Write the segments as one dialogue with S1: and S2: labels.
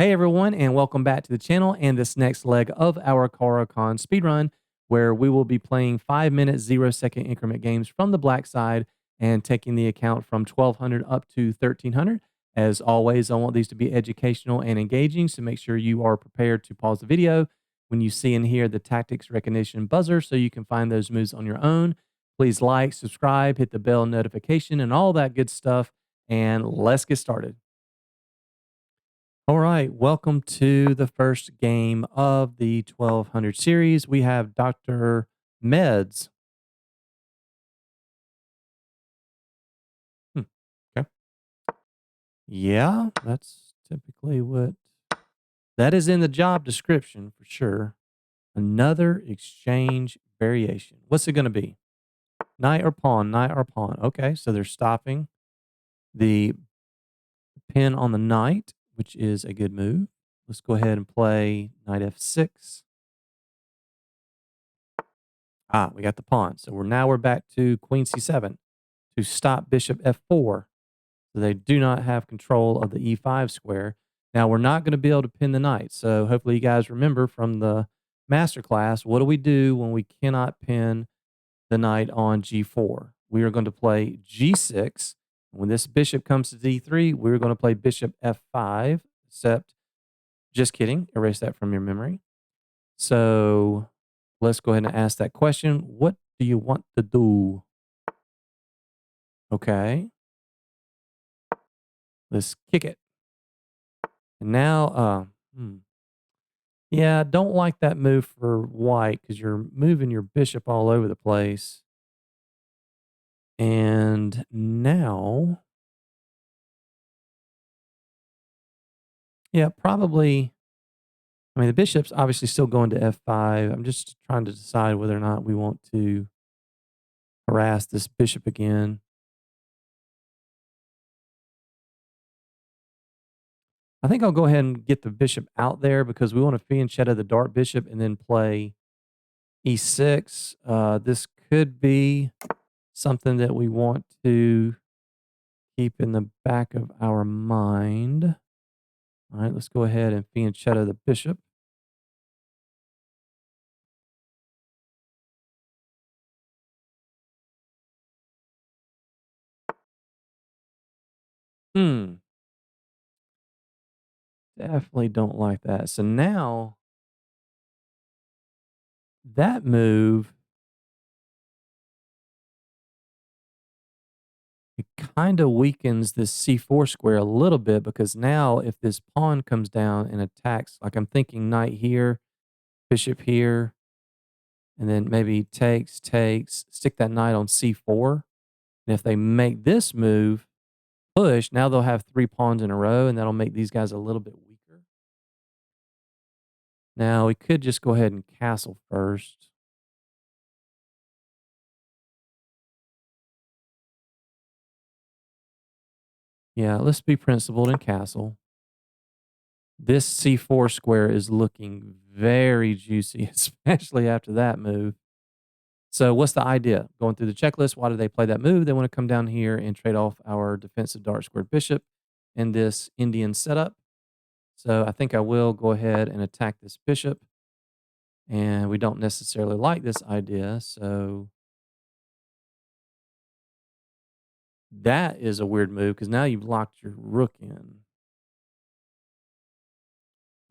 S1: Hey everyone, and welcome back to the channel and this next leg of our Caro-Kann speedrun, where we will be playing 5 minute, 0 second increment games from the black side and taking the account from 1200 up to 1300. As always, I want these to be educational and engaging, so make sure you are prepared to pause the video when you see and hear the tactics recognition buzzer so you can find those moves on your own. Please like, subscribe, hit the bell notification, and all that good stuff. And let's get started. All right, welcome to the first game of the 1200 series. We have Dr. Meds. Hmm, okay. Yeah, that's typically what that is in the job description for sure. Another exchange variation. What's it going to be? Knight or pawn, knight or pawn. Okay, so they're stopping the pin on the knight, which is a good move. Let's go ahead and play knight f6. Ah, we got the pawn. So we're back to queen c7 to stop bishop f4. So they do not have control of the e5 square. Now we're not going to be able to pin the knight. So hopefully you guys remember from the masterclass, what do we do when we cannot pin the knight on g4? We are going to play g6. When this bishop comes to d3, we're going to play bishop f5, except just kidding, erase that from your memory. So let's go ahead and ask that question. What do you want to do? Okay, let's kick it. And now, yeah, I don't like that move for white because you're moving your bishop all over the place. And now, yeah, probably. I mean, the bishop's obviously still going to f5. I'm just trying to decide whether or not we want to harass this bishop again. I think I'll go ahead and get the bishop out there because we want to fianchetto the dark bishop and then play e6. This could be something that we want to keep in the back of our mind. All right, let's go ahead and fianchetto the bishop. Hmm, definitely don't like that. So now that move, it kind of weakens this c4 square a little bit because now if this pawn comes down and attacks, like I'm thinking knight here, bishop here, and then maybe takes, stick that knight on c4. And if they make this move, push, now they'll have 3 pawns in a row, and that'll make these guys a little bit weaker. Now, we could just go ahead and castle first. Yeah, let's be principled and castle. This c4 square is looking very juicy, especially after that move. So what's the idea? Going through the checklist, why do they play that move? They want to come down here and trade off our defensive dark squared bishop in this Indian setup. So I think I will go ahead and attack this bishop. And we don't necessarily like this idea, so that is a weird move because now you've locked your rook in.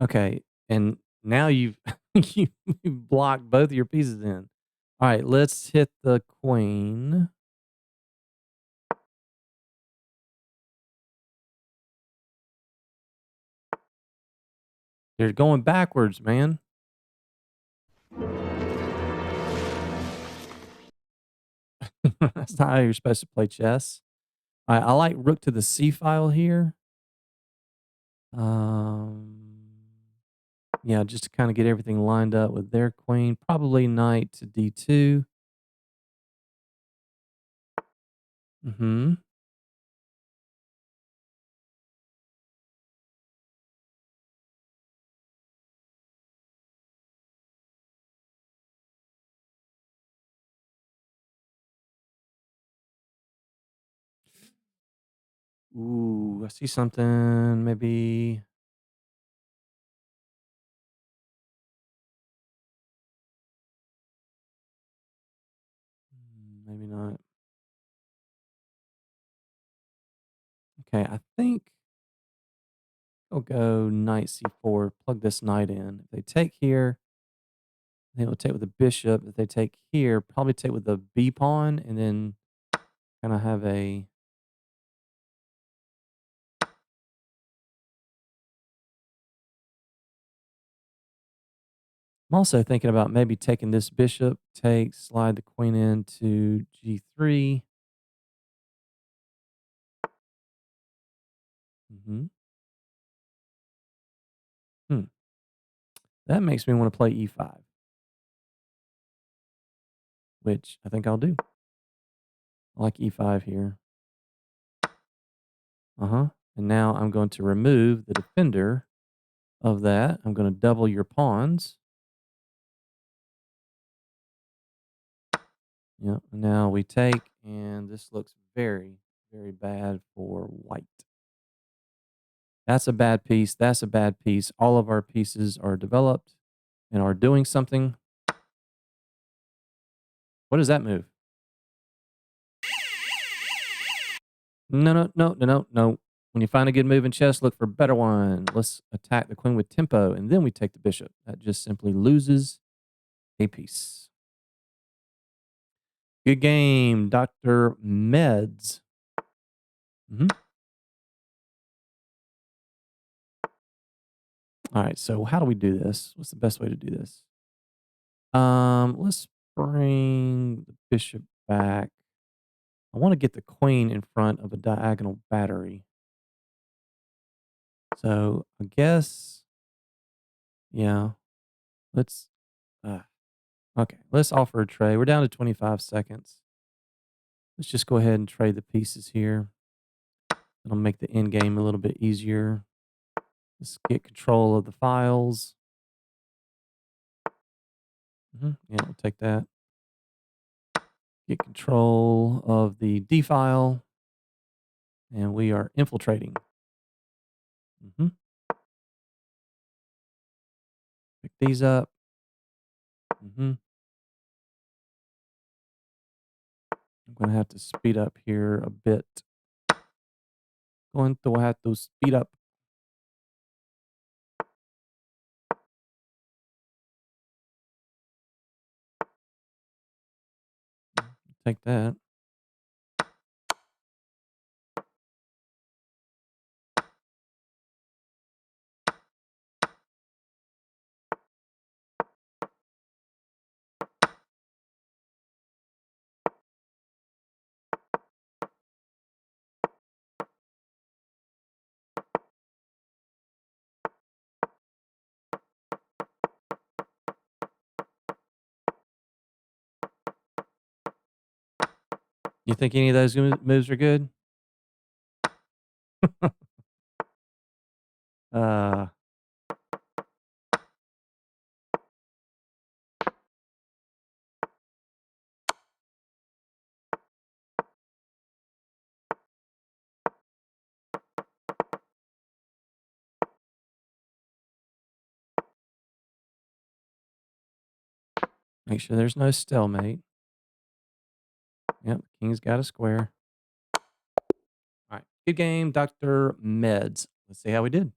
S1: Okay, and now you've you've blocked both of your pieces in. All right, let's hit the queen. They're going backwards, man. That's not how you're supposed to play chess. All right, I like rook to the c file here. Um, yeah, just to kind of get everything lined up with their queen. Probably knight to d2. Mm-hmm. Ooh, I see something. Maybe. maybe not. Okay, I think I'll go knight c4, plug this knight in. If they take here, then we'll take with the bishop. If they take here, probably take with the b pawn and then kind of have a. I'm also thinking about maybe taking this bishop, take, slide the queen into g3. Hmm. Hmm. That makes me want to play e5, which I think I'll do. I like e5 here. And now I'm going to remove the defender of that. I'm going to double your pawns. Yep. Now we take, and this looks very, very bad for white. That's a bad piece. That's a bad piece. All of our pieces are developed and are doing something. What is that move? No, no, no, no, no, no. When you find a good move in chess, look for a better one. Let's attack the queen with tempo, and then we take the bishop. That just simply loses a piece. Good game, Dr. Meds. Hmm. All right, so how do we do this? What's the best way to do this? Let's bring the bishop back. I want to get the queen in front of a diagonal battery. So I guess, yeah, let's, uh, okay, let's offer a trade. We're down to 25 seconds. Let's just go ahead and trade the pieces here. It'll make the end game a little bit easier. Let's get control of the files. Yeah, we'll take that. Get control of the D file. And we are infiltrating. Hmm. Pick these up. Hmm. I'm going to have to speed up here a bit. Going to have to speed up. Take that. You think any of those moves are good? uh, make sure there's no stalemate. Yep, king's got a square. All right, good game, Dr. Meds. Let's see how we did.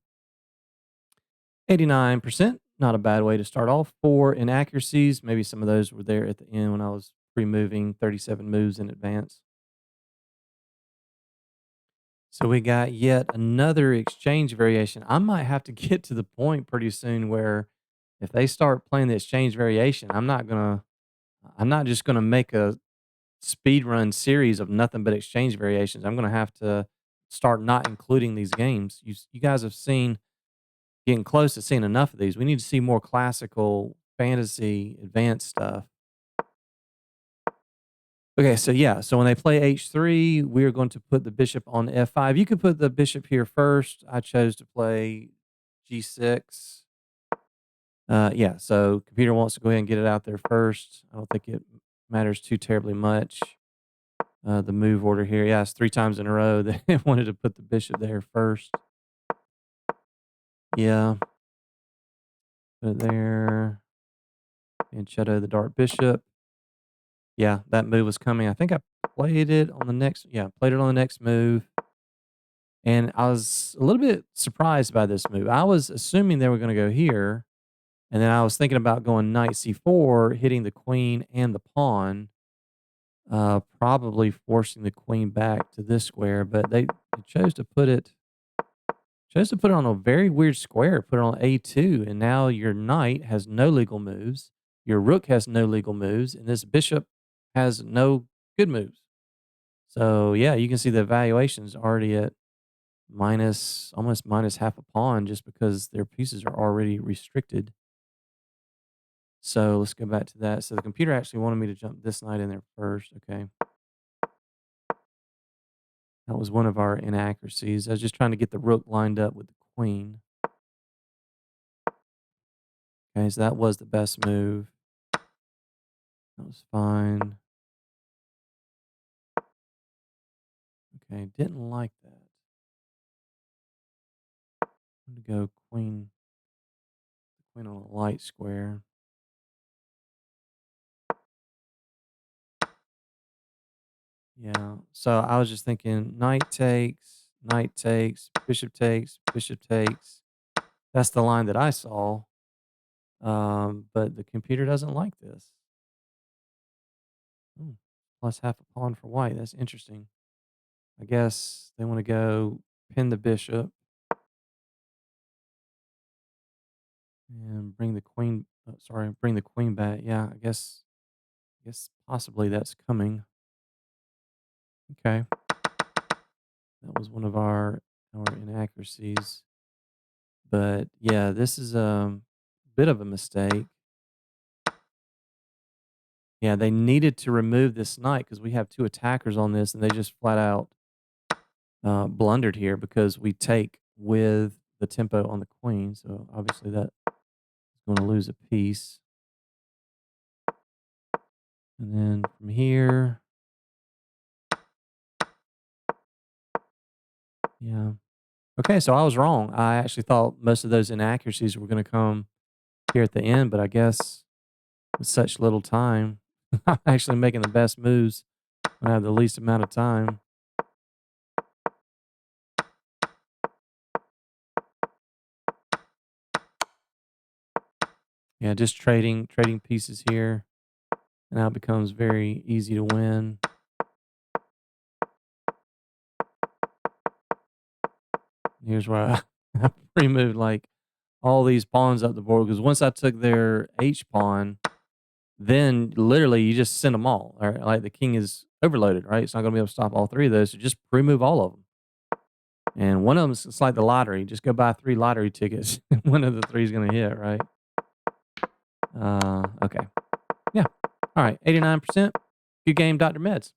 S1: 89%, not a bad way to start off. 4 inaccuracies. Maybe some of those were there at the end when I was pre-moving 37 moves in advance. So we got yet another exchange variation. I might have to get to the point pretty soon where if they start playing the exchange variation, I'm not just gonna make a speed run series of nothing but exchange variations. I'm gonna have to start not including these games. You guys have seen getting close to seeing enough of these. We need to see more classical fantasy advanced stuff. Okay, so yeah, so when they play h3, we're going to put the bishop on f5. You could put the bishop here first. I chose to play g6. Yeah, so computer wants to go ahead and get it out there first. I don't think it matters too terribly much. The move order here, yeah, it's 3 times in a row they wanted to put the bishop there first. Yeah, put it there and shadow the dark bishop. Yeah, that move was coming. I think I played it on the next yeah, played it on the next move, and I was a little bit surprised by this move. I was assuming they were gonna go here, and then I was thinking about going knight c4, hitting the queen and the pawn, probably forcing the queen back to this square, but they chose to put it on a very weird square, put it on A2, and now your knight has no legal moves, your rook has no legal moves, and this bishop has no good moves. So yeah, you can see the evaluation's already at minus almost minus half a pawn just because their pieces are already restricted. So let's go back to that. So the computer actually wanted me to jump this knight in there first. Okay. That was one of our inaccuracies. I was just trying to get the rook lined up with the queen. Okay, so that was the best move. That was fine. Okay, didn't like that. I'm gonna go queen on a light square. Yeah. So I was just thinking knight takes, bishop takes. That's the line that I saw. But the computer doesn't like this. Hmm, plus half a pawn for white. That's interesting. I guess they want to go pin the bishop and bring the queen. Sorry, bring the queen back. Yeah, I guess possibly that's coming. Okay, that was one of our inaccuracies. But yeah, this is a bit of a mistake. Yeah, they needed to remove this knight because we have two attackers on this, and they just flat out blundered here because we take with the tempo on the queen. So obviously that is going to lose a piece. And then from here, yeah. Okay, so I was wrong. I actually thought most of those inaccuracies were going to come here at the end, but I guess with such little time, I'm actually making the best moves when I have the least amount of time. Yeah, just trading pieces here, and now it becomes very easy to win. Here's where I pre-moved like all these pawns up the board because once I took their H pawn, then literally you just send them all. Right? Like the king is overloaded, right? It's not going to be able to stop all three of those. So just pre-move all of them. And one of them, it's like the lottery. Just go buy 3 lottery tickets. One of the 3 is going to hit, right? Okay. Yeah. All right. 89%. Good game, Dr. Meds.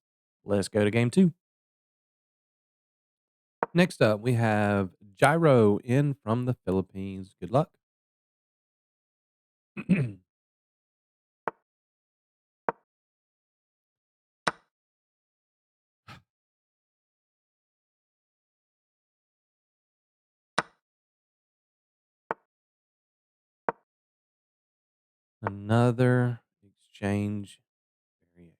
S1: Let's go to game 2. Next up, we have Gyro in from the Philippines. Good luck. Another exchange variation.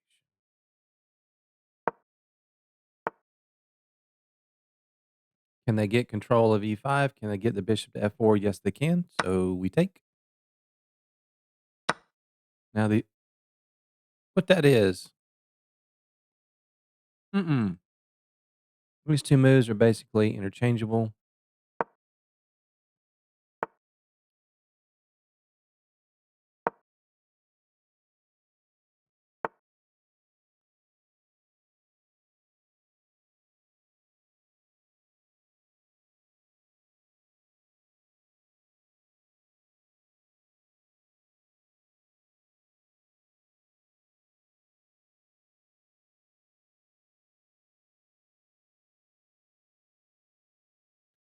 S1: Can they get control of e5? Can they get the bishop to f4? Yes, they can. So we take. Now the what that is. Mm-mm. These two moves are basically interchangeable.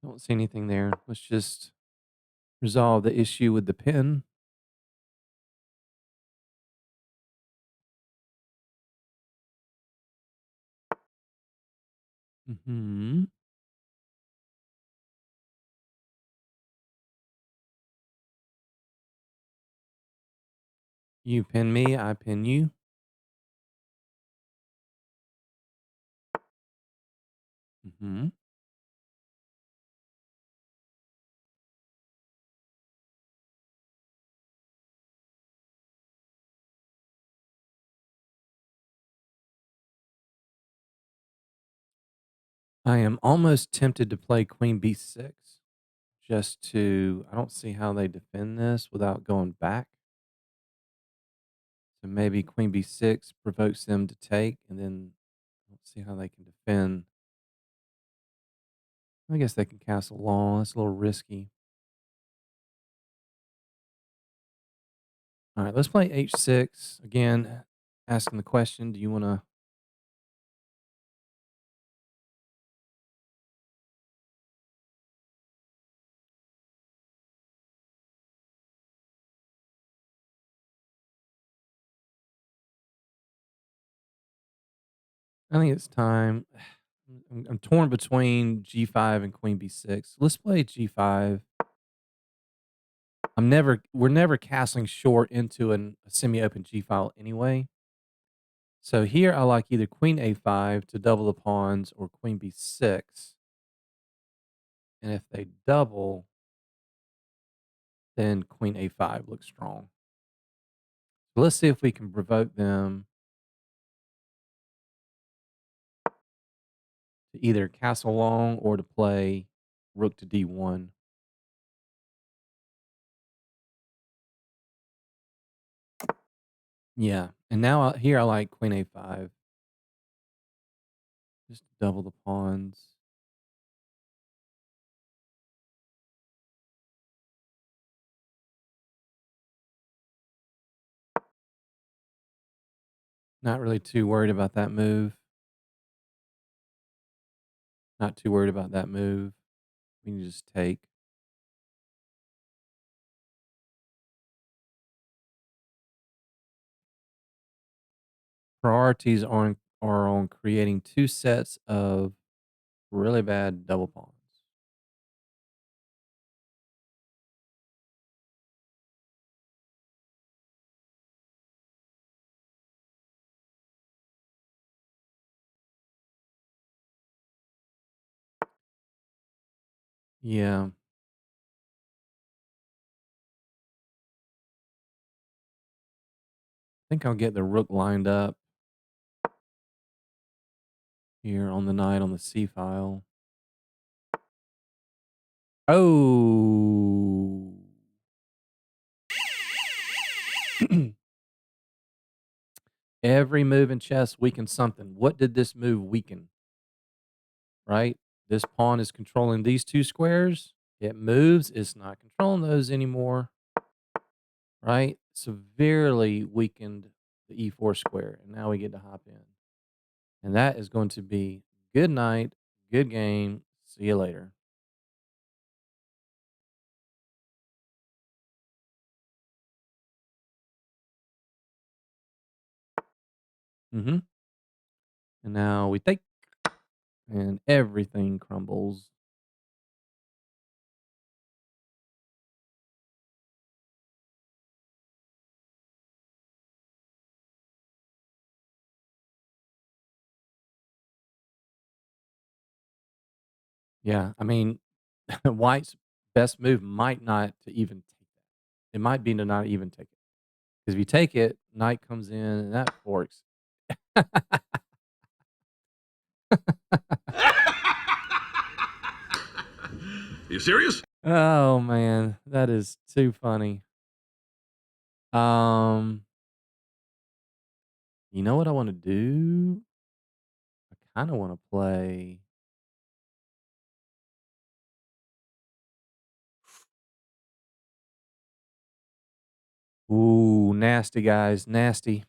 S1: Don't see anything there. Let's just resolve the issue with the pin. Hmm. You pin me, I pin you. Mhm. I am almost tempted to play queen b6 just to I don't see how they defend this without going back. So maybe queen b6 provokes them to take, and then let's see how they can defend. I guess they can castle long. That's a little risky. All right, let's play h6 again. Asking the question: do you want to? I think it's time. I'm torn between g5 and queen b6. Let's play g5. We're never castling short into a semi-open G file anyway. So here I like either queen a5 to double the pawns or queen b6. And if they double, then queen a5 looks strong. So let's see if we can provoke them to either castle long or to play rook to d1. Yeah. And now here I like queen a5. Just double the pawns. Not really too worried about that move. Not too worried about that move. We can just take. Priorities are on creating 2 sets of really bad double pawns. Yeah, I think I'll get the rook lined up here on the knight on the c file. Oh. Every move in chess weakens something. What did this move weaken? Right? This pawn is controlling these 2 squares. It moves, it's not controlling those anymore, right? Severely weakened the e4 square, and now we get to hop in. And that is going to be good night, good game. See you later. Hmm. And now we take, and everything crumbles. Yeah, I mean, White's best move might not to even take that. It might be to not even take it because if you take it, Knight comes in and that forks.
S2: You serious?
S1: Oh man, that is too funny. Um, you know what I want to do? I kind of want to play. Ooh, nasty guys, nasty.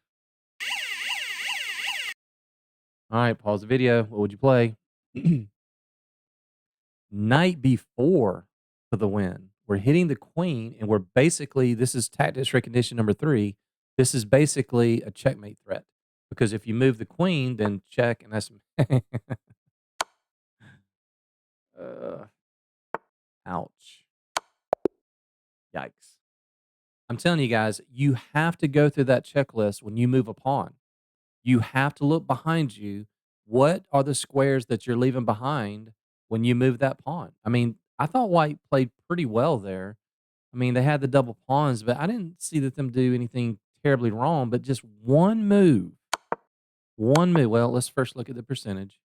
S1: All right, pause the video. What would you play? Knight b4 for the win. We're hitting the queen, and we're basically this is tactics recognition number 3. This is basically a checkmate threat because if you move the queen, then check, and that's uh, ouch, yikes. I'm telling you guys, you have to go through that checklist when you move a pawn. You have to look behind you what are the squares that you're leaving behind when you move that pawn? I mean, I thought white played pretty well there. I mean, they had the double pawns, but I didn't see that them do anything terribly wrong, but just one move. One move. Well, let's first look at the percentage.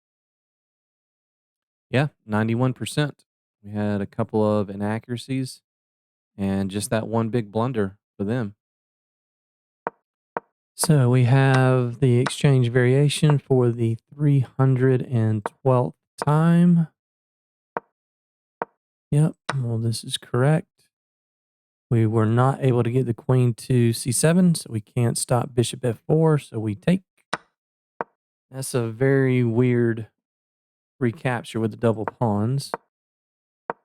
S1: Yeah, 91%. We had a couple of inaccuracies and just that one big blunder for them. So we have the exchange variation for the 312th time. Yep, well, this is correct. We were not able to get the queen to c7, so we can't stop bishop f4, so we take. That's a very weird recapture with the double pawns.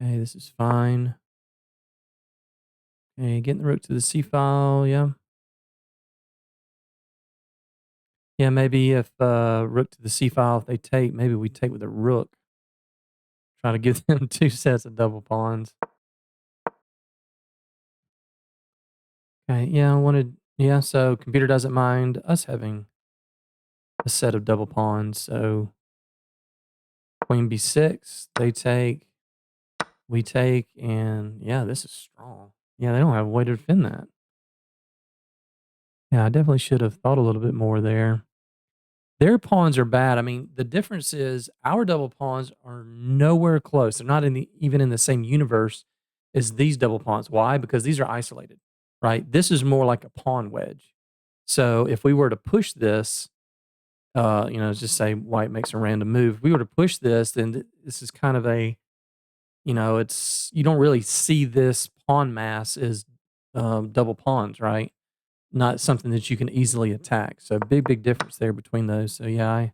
S1: Okay, this is fine. Okay, getting the rook to the c file, yeah. Yeah, maybe if rook to the c file, if they take, maybe we take with a rook. Try to give them 2 sets of double pawns. Okay, yeah, I wanted, yeah, so computer doesn't mind us having a set of double pawns. So queen b6, they take, we take, and yeah, this is strong. Yeah, they don't have a way to defend that. Yeah, I definitely should have thought a little bit more there. Their pawns are bad. I mean, the difference is our double pawns are nowhere close. They're not in the even in the same universe as these double pawns. Why? Because these are isolated, right? This is more like a pawn wedge. So if we were to push this, let's just say white makes a random move. If we were to push this, then this is kind of a, it's you don't really see this pawn mass as double pawns, right? Not something that you can easily attack. So big difference there between those. So yeah,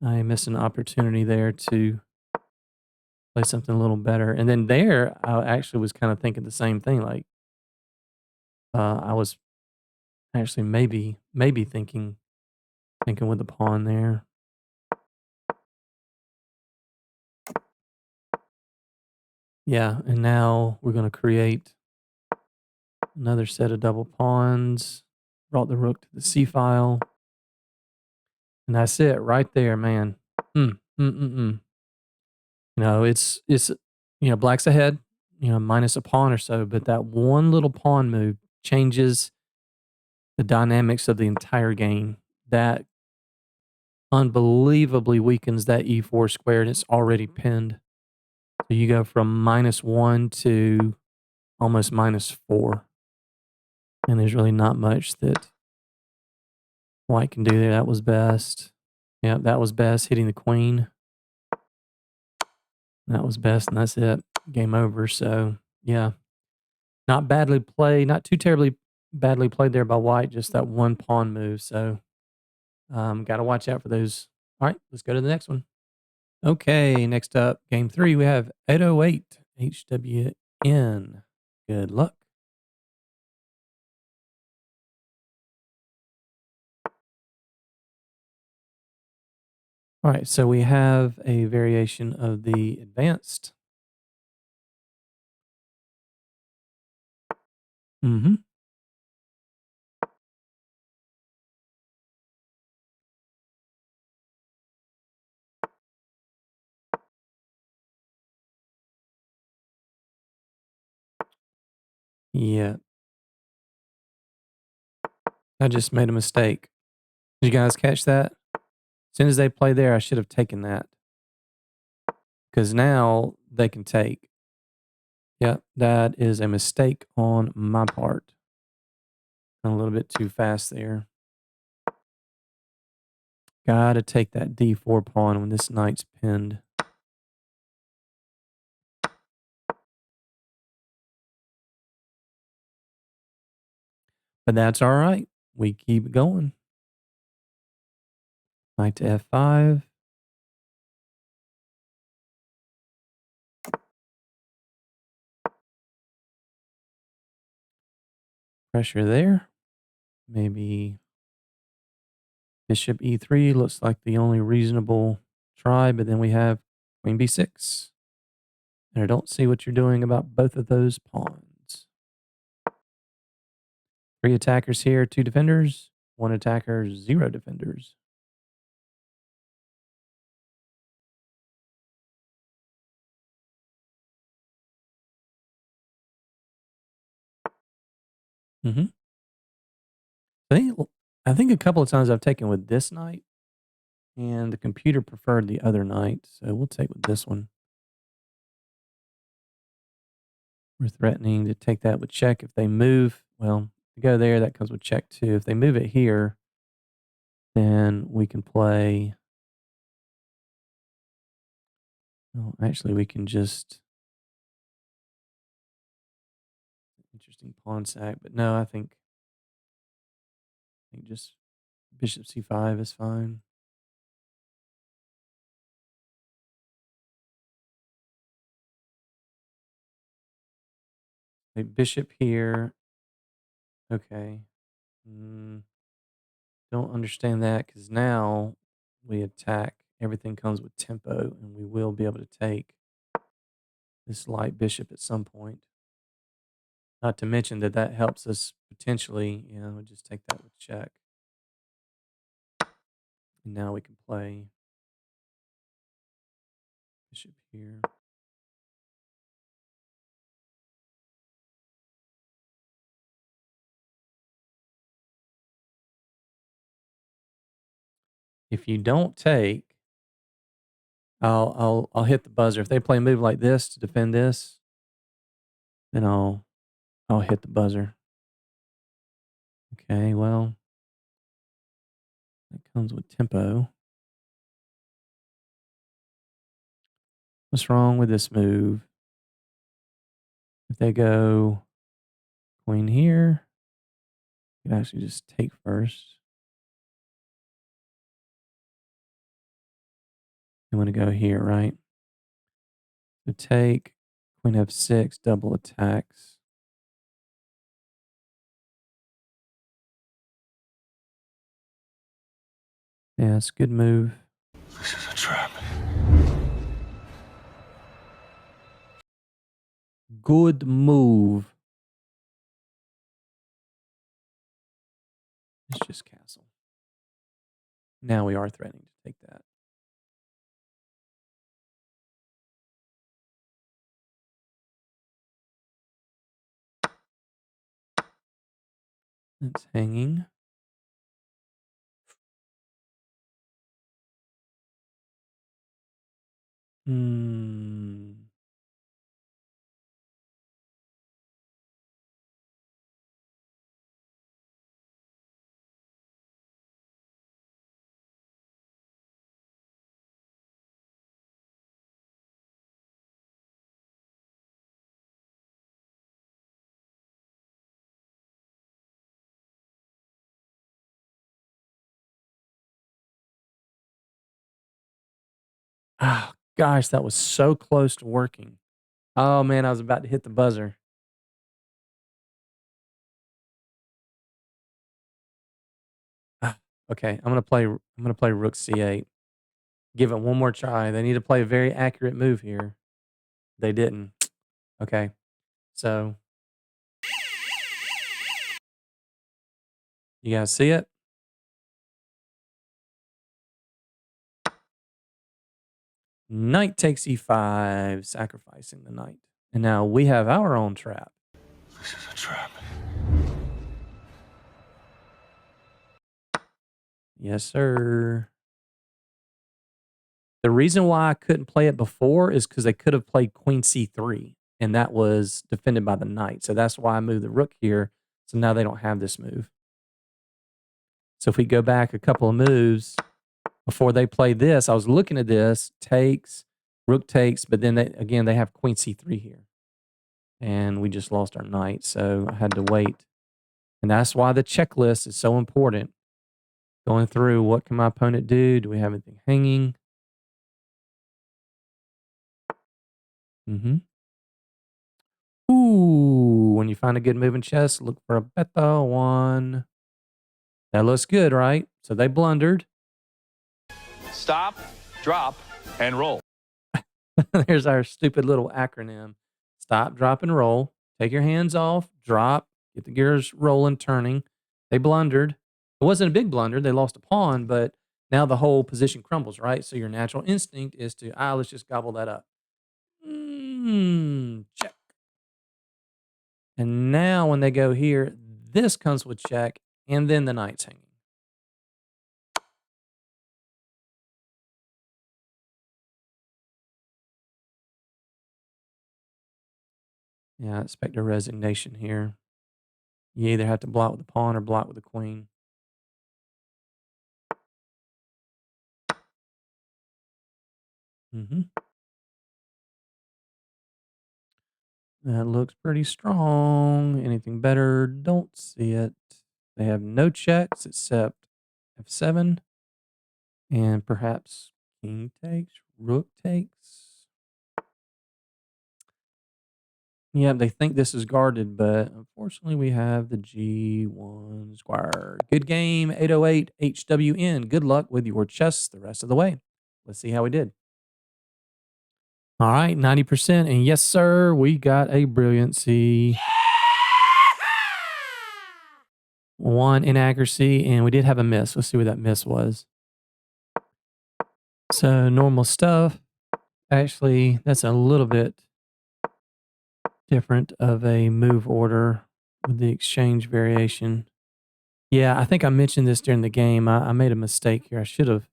S1: I missed an opportunity there to play something a little better. And then there, I actually was kind of thinking the same thing. Like I was actually maybe thinking with the pawn there. Yeah, and now we're going to create another set of double pawns. Brought the rook to the c file, and that's it right there, man. Mm, mm, mm, mm. It's black's ahead, minus a pawn or so, but that one little pawn move changes the dynamics of the entire game. That unbelievably weakens that e4 square, and it's already pinned. So you go from -1 to almost -4, and there's really not much that white can do there. That was best. Yeah, that was best, hitting the queen. That was best, and that's it. Game over. So, yeah, not badly played, not too terribly badly played there by white, just that one pawn move. So, got to watch out for those. All right, let's go to the next one. Okay, next up, game 3, we have 808 HWN. Good luck. All right, so we have a variation of the advanced. Mm-hmm. Yeah, I just made a mistake. Did you guys catch that? As soon as they play there, I should have taken that. Because now they can take. Yeah, that is a mistake on my part. A little bit too fast there. Gotta take that d4 pawn when this knight's pinned. But that's all right. We keep going. Knight to f5. Pressure there. Maybe bishop e3 looks like the only reasonable try, but then we have queen b6. And I don't see what you're doing about both of those pawns. 3 attackers here, 2 defenders. 1 attacker, 0 defenders. Mm-hmm. I think, I think a couple of times I've taken with this knight, and the computer preferred the other knight, so we'll take with this one. We're threatening to take that with check. If they move, well, go there, that comes with check too. If they move it here, then we can play. Oh, actually, we can just interesting pawn sack. But no, I think just bishop c5 is fine. Okay, bishop here. Okay. Don't understand that because now we attack. Everything comes with tempo, and we will be able to take this light bishop at some point. Not to mention that that helps us potentially, just take that with check. And now we can play bishop here. If you don't take, I'll hit the buzzer. If they play a move like this to defend this, then I'll hit the buzzer. Okay, well, that comes with tempo. What's wrong with this move? If they go queen here, you can actually just take first. You want to go here, right? So take, queen f6, double attacks. Yeah, it's a good move.
S2: This is a trap.
S1: Good move. It's just castle. Now we are threatening to take that. It's hanging. Hmm. Oh, gosh, that was so close to working. Oh, man, I was about to hit the buzzer. Ah, okay, I'm gonna play rook c8. Give it one more try. They need to play a very accurate move here. They didn't. Okay. So, you guys see it? Knight takes e5, sacrificing the knight. And now we have our own trap.
S2: This is a trap.
S1: Yes, sir. The reason why I couldn't play it before is because they could have played queen c3, and that was defended by the knight. So that's why I moved the rook here. So now they don't have this move. So if we go back a couple of moves before they play this, I was looking at this, takes, rook takes, but then they have queen c3 here. And we just lost our knight, so I had to wait. And that's why the checklist is so important. Going through, what can my opponent do? Do we have anything hanging? Mm-hmm. Ooh, when you find a good move in chess, look for a better one. That looks good, right? So they blundered.
S3: Stop, drop, and roll.
S1: There's our stupid little acronym. Stop, drop, and roll. Take your hands off, drop, get the gears rolling, turning. They blundered. It wasn't a big blunder. They lost a pawn, but now the whole position crumbles, right? So your natural instinct is to, let's just gobble that up. Check. And now when they go here, this comes with check, and then the knight's hanging. Yeah, I expect a resignation here. You either have to block with the pawn or block with the queen. Mm-hmm. That looks pretty strong. Anything better? Don't see it. They have no checks except f7 and perhaps king takes, rook takes. Yeah, they think this is guarded, but unfortunately we have the g1 square. Good game, 808 HWN. Good luck with your chess the rest of the way. Let's see how we did. All right, 90%. And yes, sir, we got a brilliancy. One inaccuracy, and we did have a miss. Let's see what that miss was. So normal stuff. Actually, that's a little bit different of a move order with the exchange variation. Yeah, I think I mentioned this during the game. I made a mistake here. I should have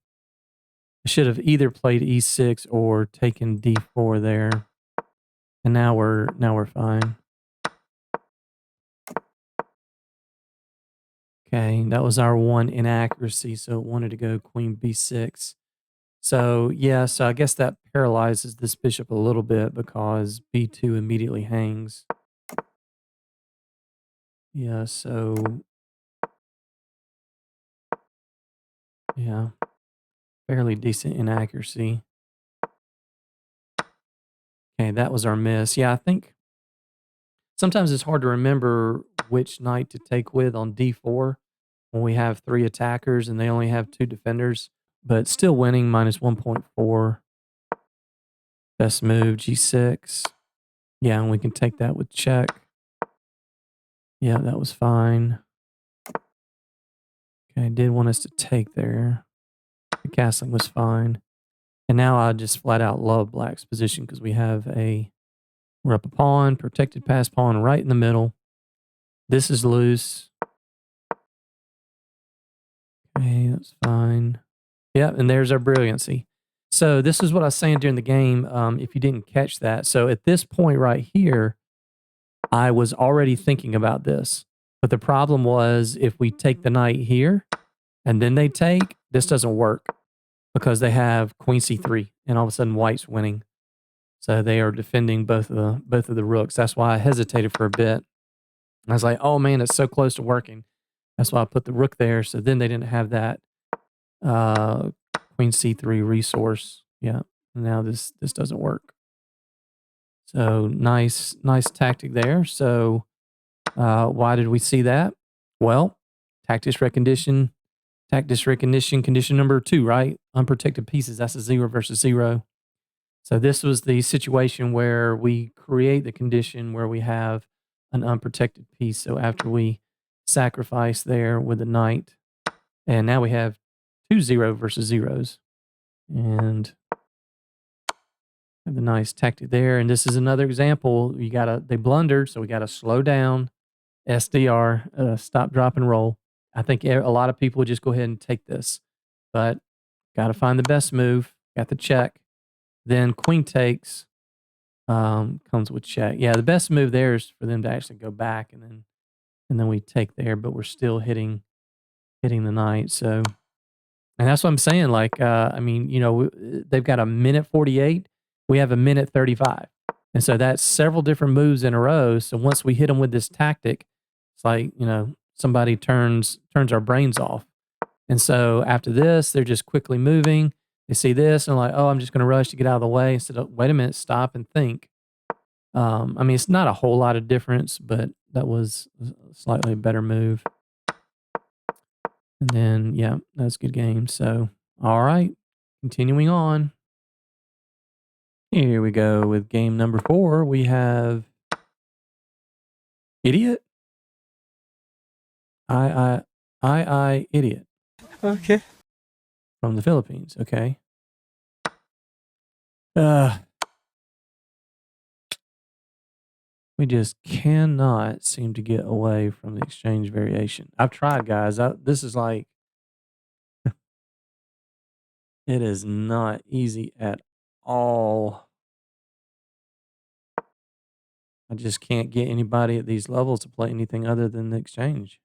S1: either played e6 or taken d4 there. And now we're fine. Okay, that was our one inaccuracy, so it wanted to go queen b6. So, yeah, so I guess that paralyzes this bishop a little bit because b2 immediately hangs. Yeah, so yeah, fairly decent inaccuracy. Okay, that was our miss. Yeah, I think sometimes it's hard to remember which knight to take with on d4 when we have 3 attackers and they only have 2 defenders, but still winning minus 1.4. Best move, g6. Yeah, and we can take that with check. Yeah, that was fine. Okay, did want us to take there. The castling was fine. And now I just flat out love black's position because we're up a pawn, protected pass pawn right in the middle. This is loose. Okay, that's fine. Yeah, and there's our brilliancy. So this is what I was saying during the game, if you didn't catch that. So at this point right here, I was already thinking about this. But the problem was if we take the knight here and then they take, this doesn't work because they have queen c3 and all of a sudden white's winning. So they are defending both of the rooks. That's why I hesitated for a bit. I was like, oh man, it's so close to working. That's why I put the rook there. So then they didn't have that queen c3 resource. Yeah. Now this doesn't work. So nice tactic there. So why did we see that? Well, tactics recognition, condition number 2, right? Unprotected pieces. That's a 0 versus 0. So this was the situation where we create the condition where we have an unprotected piece. So after we sacrifice there with the knight, and now we have 2 0 versus 0s. And have the nice tactic there. And this is another example. They blundered, so we gotta slow down. SDR, stop, drop, and roll. I think a lot of people would just go ahead and take this, but gotta find the best move. Got the check. Then queen takes comes with check. Yeah, the best move there is for them to actually go back and then we take there, but we're still hitting the knight. So, and that's what I'm saying. Like, I mean, they've got a minute 48. We have a minute 35, and so that's several different moves in a row. So once we hit them with this tactic, it's like somebody turns our brains off. And so after this, they're just quickly moving. They see this and like, oh, I'm just going to rush to get out of the way. Instead of, wait a minute, stop and think. I mean, it's not a whole lot of difference, but that was a slightly better move. And then, yeah, that's a good game. So, all right, continuing on. Here we go with game number 4. We have Idiot. I Idiot.
S4: Okay.
S1: From the Philippines. Okay. We just cannot seem to get away from the exchange variation. I've tried, guys. This is like, it is not easy at all. I just can't get anybody at these levels to play anything other than the exchange.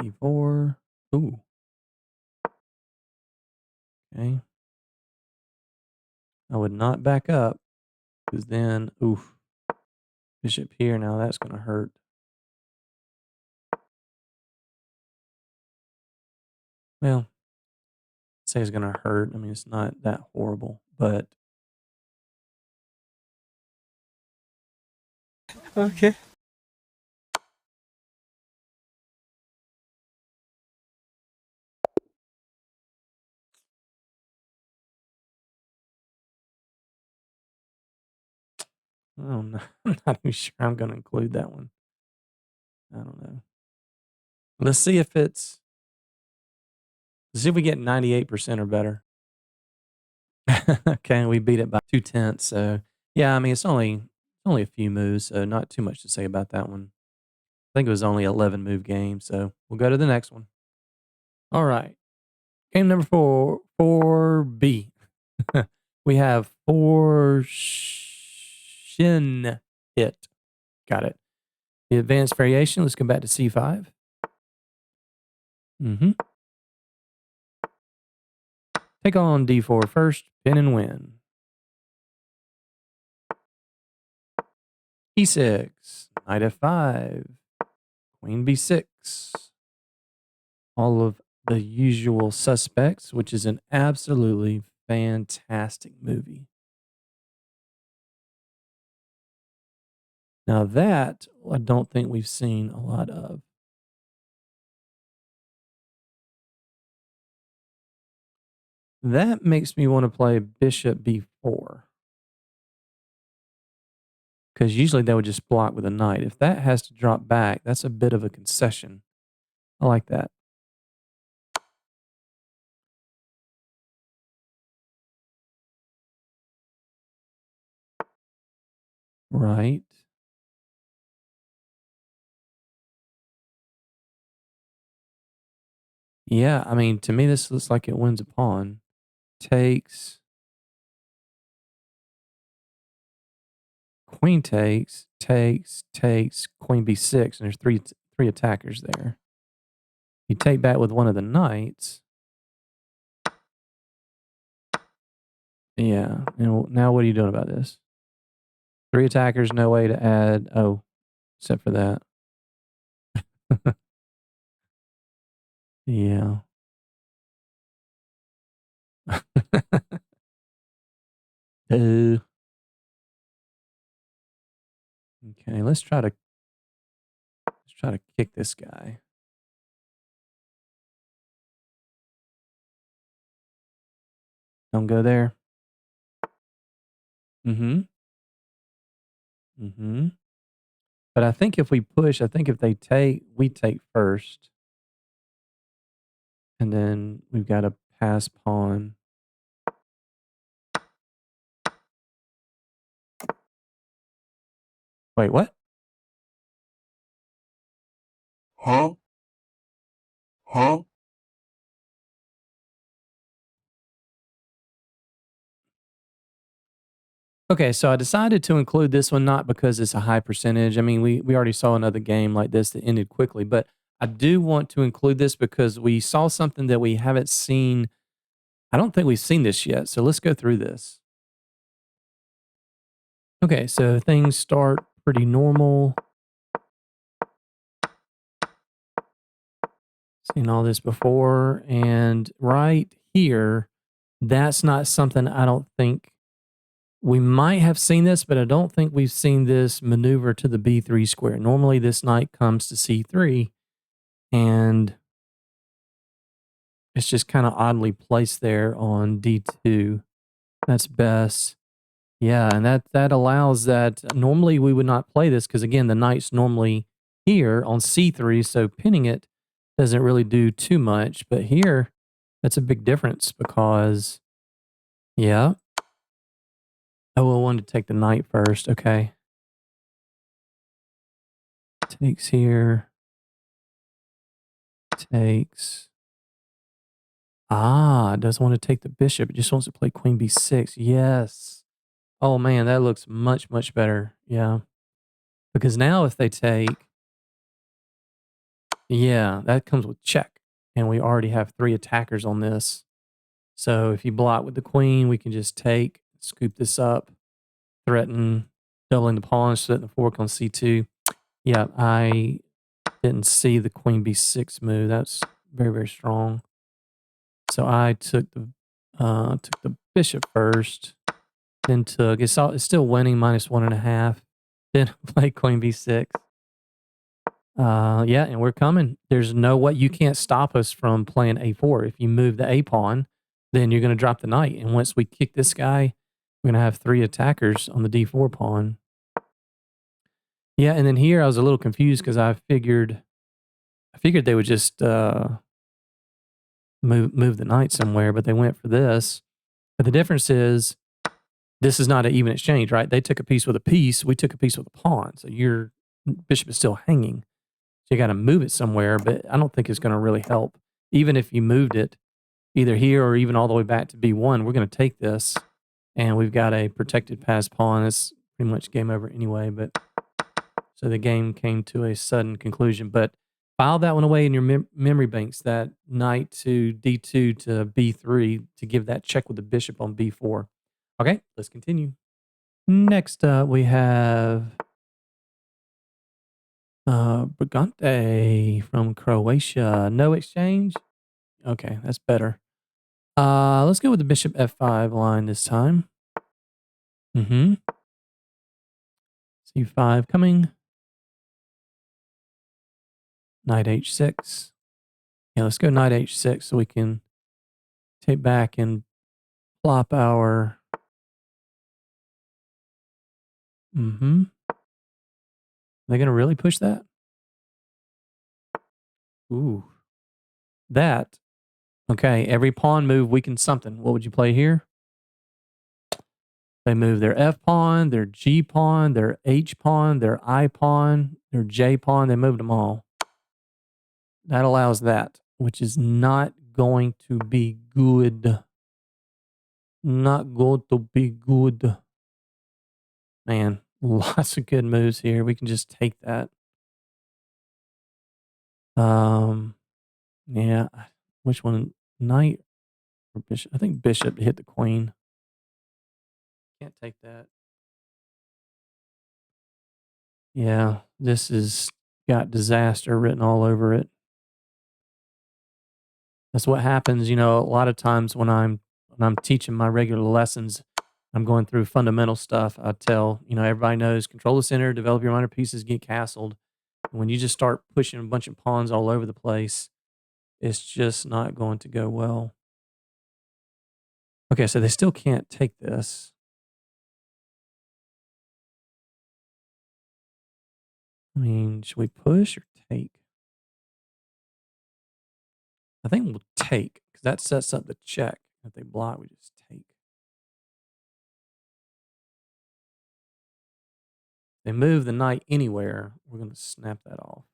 S1: D4. Ooh. Okay. I would not back up because then, oof. Bishop here. Now that's going to hurt. Well, say it's going to hurt. I mean, it's not that horrible, but. Okay. Oh, no. I'm not even sure I'm going to include that one. I don't know. Let's see if it's. Let's see if we get 98% or better. Okay, we beat it by 2/10. So yeah, I mean it's only a few moves, so not too much to say about that one. I think it was only 11 move game, so we'll go to the next one. All right, game number 4, 4B. We have 4 shin hit. Got it. The advanced variation. Let's go back to C5. Take on D4 first, pin and win. E6, knight F5, queen B6. All of the usual suspects, which is an absolutely fantastic movie. Now that I don't think we've seen a lot of. That makes me want to play bishop b4. Because usually they would just block with a knight. If that has to drop back, that's a bit of a concession. I like that. Right. Yeah, I mean, to me, this looks like it wins a pawn. Takes. Queen takes, queen b6, and there's three attackers there. You take back with one of the knights. Yeah, and now what are you doing about this? 3 attackers, no way to add. Oh, except for that. Yeah. Okay, let's try to kick this guy. Don't go there. But I think if we push, I think if they take, we take first. And then we've got to pass pawn. Wait, what?
S2: Huh?
S1: Okay, so I decided to include this one not because it's a high percentage. I mean, we already saw another game like this that ended quickly, but I do want to include this because we saw something that we haven't seen. I don't think we've seen this yet, so let's go through this. Okay, so things start pretty normal. Seen all this before, and right here, that's not something I don't think we might have seen this, but I don't think we've seen this maneuver to the b3 square. Normally, this knight comes to c3, and it's just kind of oddly placed there on d2. That's best. Yeah, and that allows that. Normally, we would not play this because, again, the knight's normally here on c3, so pinning it doesn't really do too much. But here, That's a big difference because, yeah. Oh, I wanted to take the knight first. Okay. Takes here. Takes. Ah, it doesn't want to take the bishop. It just wants to play queen b6. Yes. Oh, man, that looks much, much better. Yeah. Because now if they take, yeah, that comes with check. And we already have 3 attackers on this. So if you block with the queen, we can just take, scoop this up, threaten doubling the pawn, setting the fork on c2. Yeah, I didn't see the queen b6 move. That's very, very strong. So I took the bishop first, then took, it's still winning -1.5. Then play queen b6. Yeah, and we're coming. There's no way, you can't stop us from playing a4. If you move the a pawn, then you're going to drop the knight. And once we kick this guy, we're going to have 3 attackers on the d4 pawn. Yeah, and then here I was a little confused because I figured they would just move the knight somewhere, but they went for this. But the difference is this is not an even exchange, right? They took a piece with a piece. We took a piece with a pawn. So your bishop is still hanging. So you got to move it somewhere, but I don't think it's going to really help. Even if you moved it either here or even all the way back to b1, we're going to take this, and we've got a protected passed pawn. It's pretty much game over anyway, but so the game came to a sudden conclusion. But file that one away in your memory banks, that knight to d2 to b3 to give that check with the bishop on b4. Okay, let's continue. Next up, we have Brigante from Croatia. No exchange? Okay, that's better. Let's go with the bishop f5 line this time. c5 coming. Knight h6. Yeah, let's go knight h6 so we can take back and plop our... They're going to really push that? Ooh. That. Okay, every pawn move weakens something. What would you play here? They move their f pawn, their g pawn, their h pawn, their I pawn, their j pawn. They moved them all. That allows that, which is not going to be good. Not going to be good. Man, lots of good moves here. We can just take that. Yeah. Which one? Knight or bishop? I think bishop to hit the queen. Can't take that. Yeah, this has got disaster written all over it. That's what happens, a lot of times when I'm teaching my regular lessons, I'm going through fundamental stuff. I tell, everybody knows control the center, develop your minor pieces, get castled. And when you just start pushing a bunch of pawns all over the place, it's just not going to go well. Okay, so they still can't take this. I mean, should we push or take? I think we'll take, because that sets up the check. If they block, we just take. They move the knight anywhere, we're going to snap that off.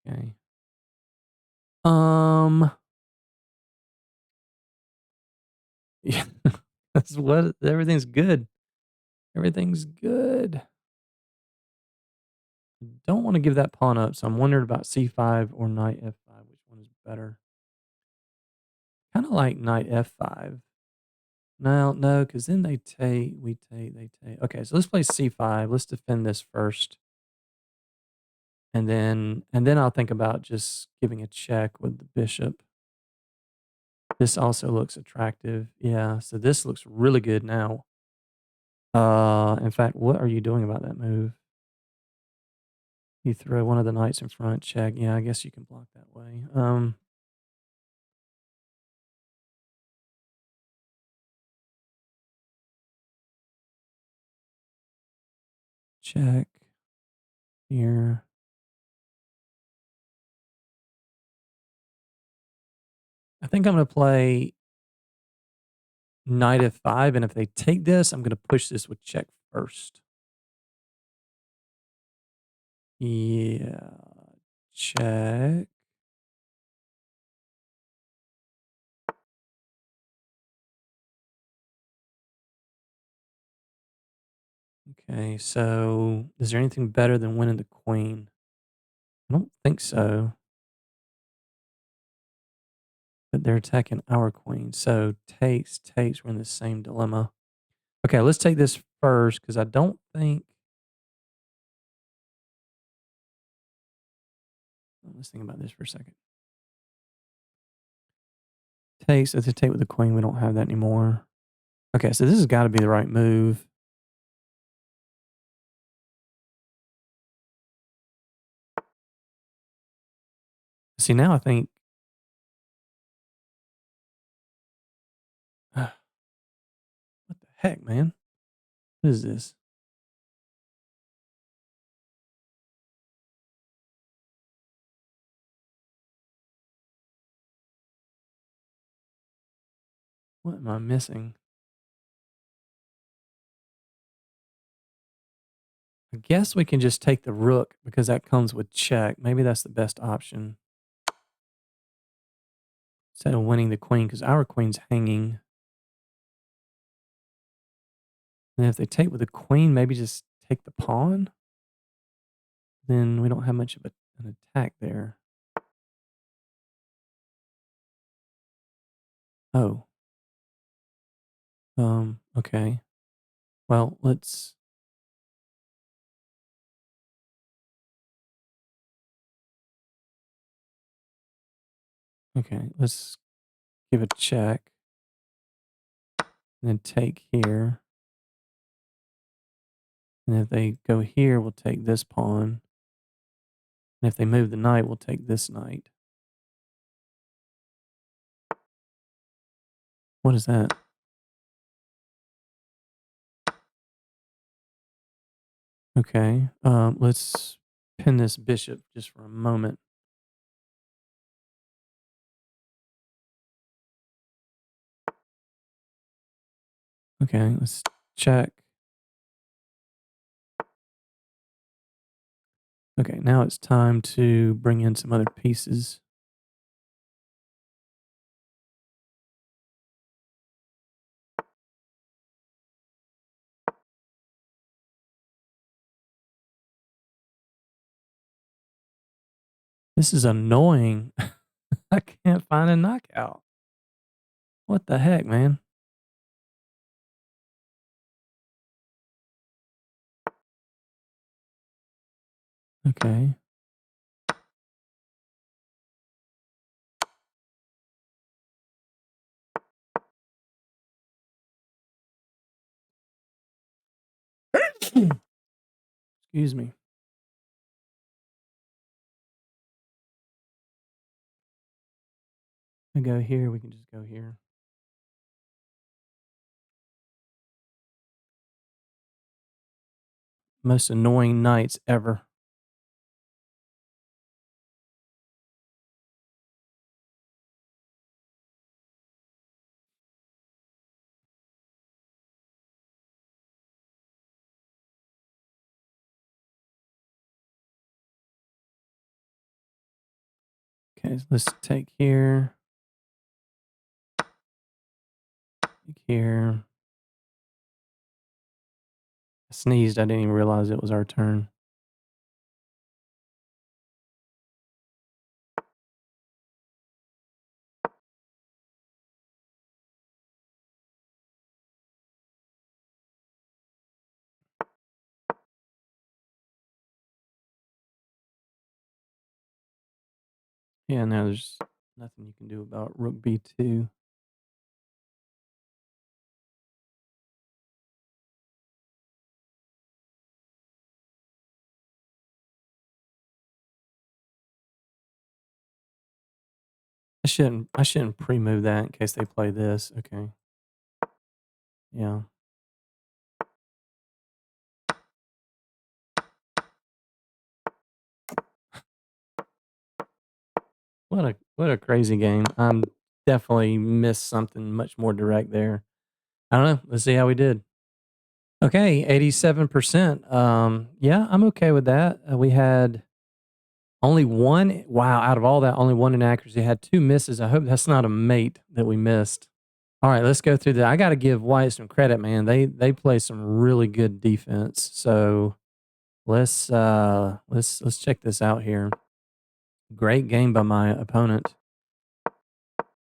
S1: Okay. Yeah, that's what, everything's good. Everything's good. Don't want to give that pawn up, so I'm wondering about c5 or knight f5. Which one is better? Kind of like knight f5. No, because then they take, we take, they take. Okay, so let's play c5. Let's defend this first. And then I'll think about just giving a check with the bishop. This also looks attractive. Yeah, so this looks really good now. In fact, what are you doing about that move? You throw one of the knights in front, check. Yeah, I guess you can block that way. check here. I think I'm going to play knight f5, and if they take this, I'm going to push this with check first. Yeah, check. Okay, so is there anything better than winning the queen? I don't think so. But they're attacking our queen. So takes. We're in the same dilemma. Okay, let's take this first because I don't think. Let's think about this for a second. Takes. Let's take with the queen. We don't have that anymore. Okay, so this has got to be the right move. See, now I think. What the heck, man? What is this? What am I missing? I guess we can just take the rook because that comes with check. Maybe that's the best option. Instead of winning the queen because our queen's hanging. And if they take with the queen, maybe just take the pawn. Then we don't have much of an attack there. Oh. Okay. Well, let's. Okay, let's give a check. And then take here. And if they go here, we'll take this pawn. And if they move the knight, we'll take this knight. What is that? Okay. Let's pin this bishop just for a moment. Okay, let's check. Okay, now it's time to bring in some other pieces. This is annoying. I can't find a knockout. What the heck, man? Okay. Excuse me. I go here, we can just go here. Most annoying knights ever. Okay, so let's take here. Take here. I sneezed. I didn't even realize it was our turn. Yeah, now there's nothing you can do about rook b2. I shouldn't pre-move that in case they play this. Okay. Yeah. What a crazy game. I'm definitely missed something much more direct there. I don't know. Let's see how we did. Okay, 87%. Yeah, I'm okay with that. We had only one. Wow, out of all that, only one inaccuracy. Had two misses. I hope that's not a mate that we missed. All right, let's go through that. I got to give White some credit, man. They play some really good defense. So let's check this out here. Great game by my opponent.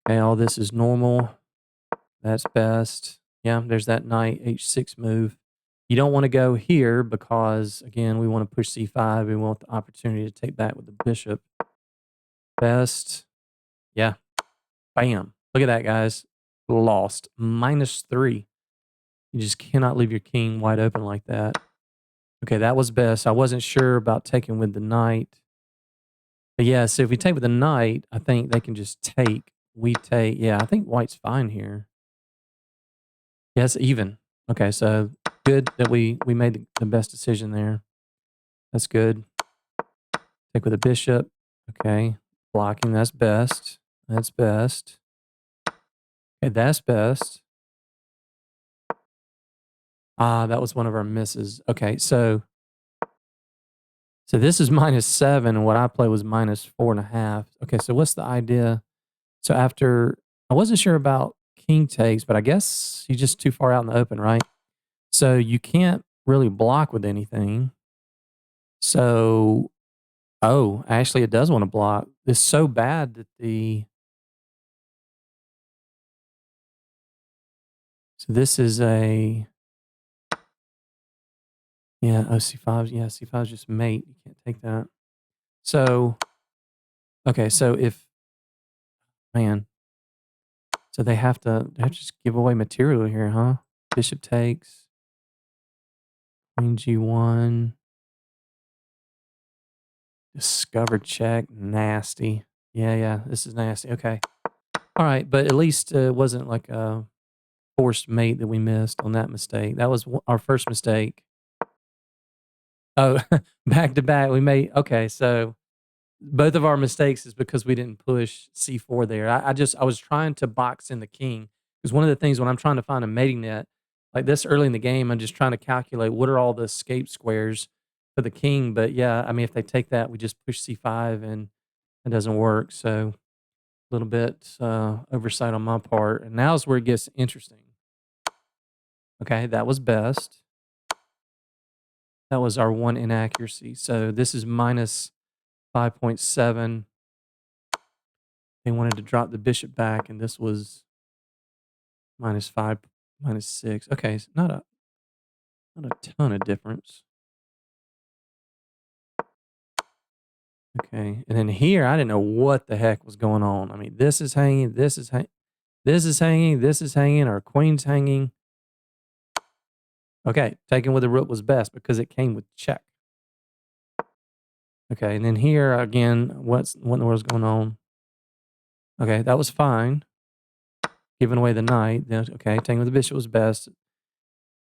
S1: Okay, all this is normal. That's best. Yeah, there's that knight h6 move. You don't want to go here because, again, we want to push c5. We want the opportunity to take back with the bishop. Best. Yeah. Bam. Look at that, guys. Lost. -3. You just cannot leave your king wide open like that. Okay, that was best. I wasn't sure about taking with the knight. But yeah, so if we take with the knight, I think they can just take. We take. Yeah, I think white's fine here. Yes, even. Okay, so good that we made the best decision there. That's good. Take with a bishop. Okay, blocking. That's best. That's best. Okay, that's best. Ah, that was one of our misses. Okay, so this is -7, and what I played was -4.5. Okay, so what's the idea? So after, I wasn't sure about king takes, but I guess he's just too far out in the open, right? So you can't really block with anything. So, oh, actually it does want to block. It's so bad that so this is a, yeah, oh, c5, yeah, c5 is just mate. You can't take that. So, okay, so if, man, so they have to just give away material here, huh? Bishop takes, queen g1, discovered check, nasty. Yeah, this is nasty. Okay. All right, but at least it wasn't like a forced mate that we missed on that mistake. That was our first mistake. Oh, back to back, we made, okay, so both of our mistakes is because we didn't push c4 there. I was trying to box in the king, because one of the things when I'm trying to find a mating net, like this early in the game, I'm just trying to calculate what are all the escape squares for the king. But yeah, I mean, if they take that, we just push c5 and it doesn't work. So a little bit oversight on my part. And now's where it gets interesting. Okay, that was best. That was our one inaccuracy. So this is -5.7. They wanted to drop the bishop back, and this was -5, -6. Okay, so not a ton of difference. Okay, and then here, I didn't know what the heck was going on. I mean, this is hanging, this is hanging, this is hanging, this is hanging, our queen's hanging. Okay, taking with the rook was best because it came with check. Okay, and then here again, what in the world's going on? Okay, that was fine. Giving away the knight. Then, okay, taking with the bishop was best.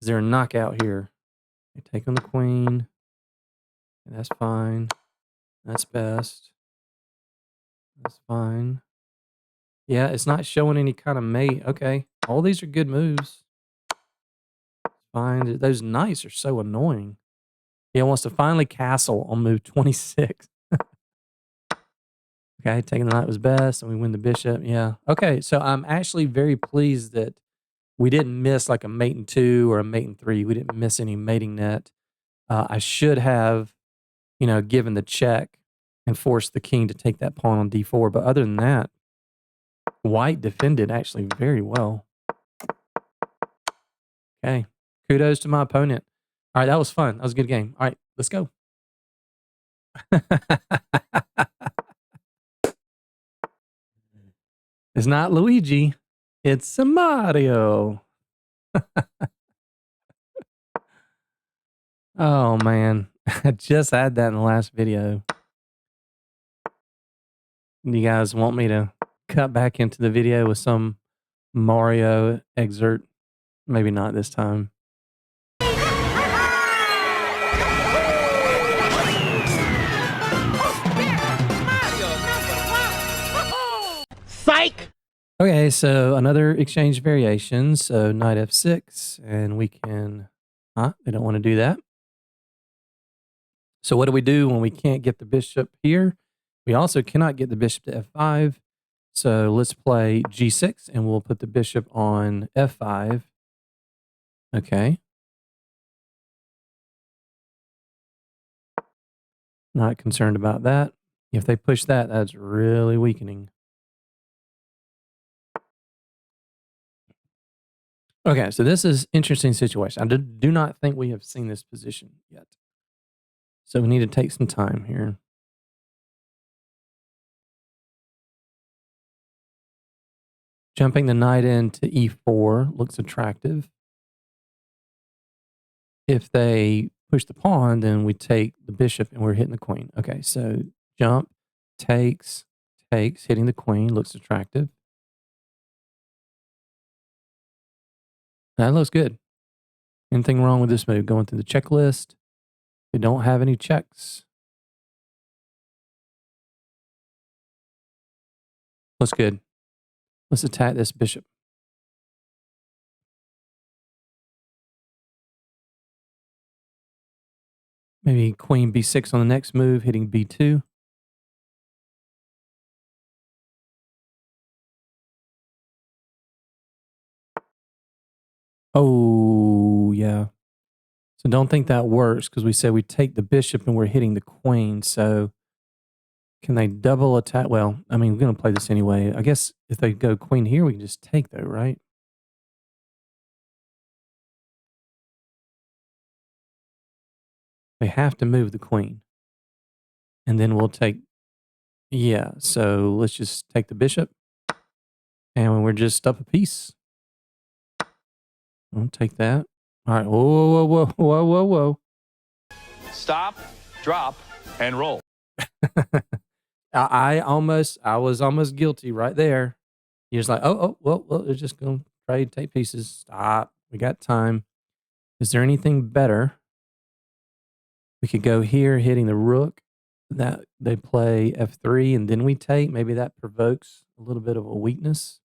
S1: Is there a knockout here? Okay, take on the queen. Okay, that's fine. That's best. That's fine. Yeah, it's not showing any kind of mate. Okay, all these are good moves. Fine. Those knights are so annoying. He wants to finally castle on move 26. Okay, taking the knight was best, and we win the bishop. Yeah. Okay, so I'm actually very pleased that we didn't miss like a mate in 2 or a mate in 3. We didn't miss any mating net. I should have, given the check and forced the king to take that pawn on d4. But other than that, white defended actually very well. Okay. Kudos to my opponent. All right, that was fun. That was a good game. All right, let's go. It's not Luigi. It's a Mario. Oh, man. I just had that in the last video. You guys want me to cut back into the video with some Mario excerpt? Maybe not this time. Okay, so another exchange variation. So knight f6, and we can... They don't want to do that. So what do we do when we can't get the bishop here? We also cannot get the bishop to f5. So let's play g6, and we'll put the bishop on f5. Okay. Not concerned about that. If they push that, that's really weakening. Okay, so this is interesting situation. I do not think we have seen this position yet. So we need to take some time here. Jumping the knight into e4 looks attractive. If they push the pawn, then we take the bishop and we're hitting the queen. Okay, so jump, takes, hitting the queen looks attractive. That looks good. Anything wrong with this move? Going through the checklist. We don't have any checks. Looks good. Let's attack this bishop. Maybe queen b6 on the next move, hitting b2. Oh, yeah. So don't think that works because we said we take the bishop and we're hitting the queen. So can they double attack? Well, I mean, we're going to play this anyway. I guess if they go queen here, we can just take though, right? They have to move the queen. And then we'll take, yeah. So let's just take the bishop. And we're just up a piece. I'll take that. All right. Whoa, whoa, whoa, whoa, whoa, whoa.
S3: Stop, drop, and roll.
S1: I was almost guilty right there. You're just like, well, they're just going to trade, take pieces. Stop. We got time. Is there anything better? We could go here, hitting the rook. That they play f3, and then we take. Maybe that provokes a little bit of a weakness.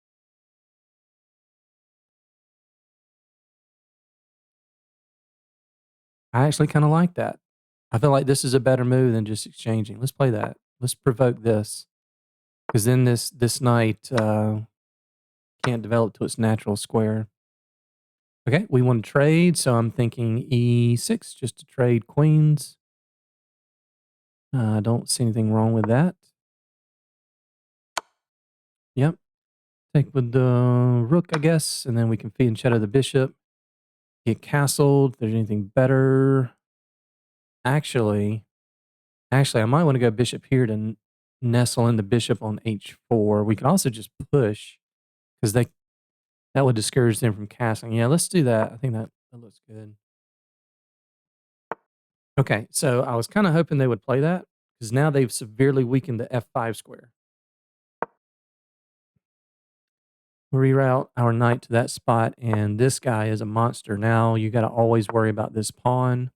S1: I actually kind of like that. I feel like this is a better move than just exchanging. Let's play that. Let's provoke this. Because then this knight can't develop to its natural square. Okay, we want to trade, so I'm thinking e6 just to trade queens. I don't see anything wrong with that. Yep. Take with the rook, I guess, and then we can feed and shadow the bishop. Get castled. If there's anything better. Actually, I might want to go bishop here to nestle in the bishop on h4. We can also just push because that would discourage them from castling. Yeah, let's do that. I think that looks good. Okay, so I was kind of hoping they would play that because now they've severely weakened the f5 square. Reroute our knight to that spot, and this guy is a monster. Now you got to always worry about this pawn.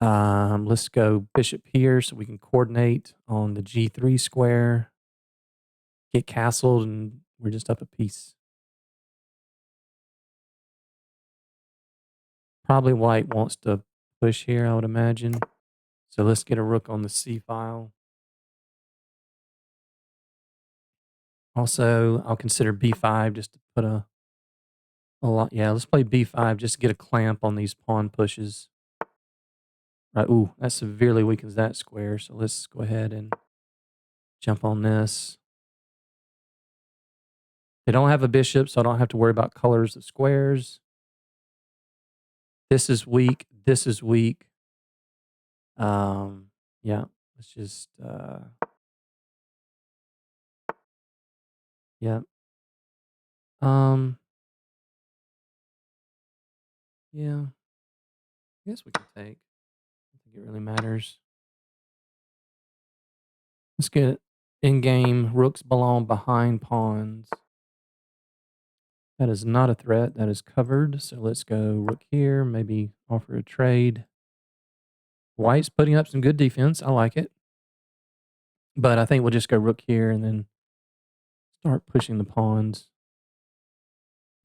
S1: Let's go bishop here so we can coordinate on the g3 square. Get castled, and we're just up a piece. Probably white wants to push here, I would imagine. So let's get a rook on the c file. Also, I'll consider b5 just to put a lot. Yeah, let's play b5 just to get a clamp on these pawn pushes. Right. Ooh, that severely weakens that square. So let's go ahead and jump on this. They don't have a bishop, so I don't have to worry about colors of squares. This is weak. This is weak. Yeah, let's just, yeah. Yeah. I guess we can take. I don't think it really matters. Let's get in game. Rooks belong behind pawns. That is not a threat. That is covered. So let's go rook here. Maybe offer a trade. White's putting up some good defense. I like it. But I think we'll just go rook here and then start pushing the pawns.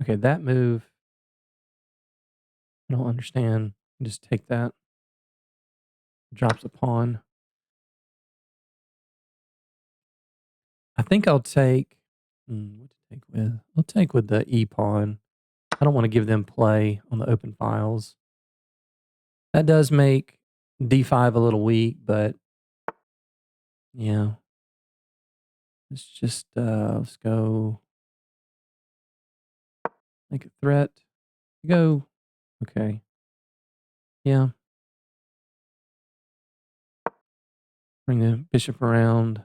S1: Okay, that move, I don't understand. Just take that. Drops a pawn. I think I'll take. What to take with? I'll take with the e pawn. I don't want to give them play on the open files. That does make d5 a little weak, but yeah. Let's go make a threat. Go. Okay. Yeah. Bring the bishop around.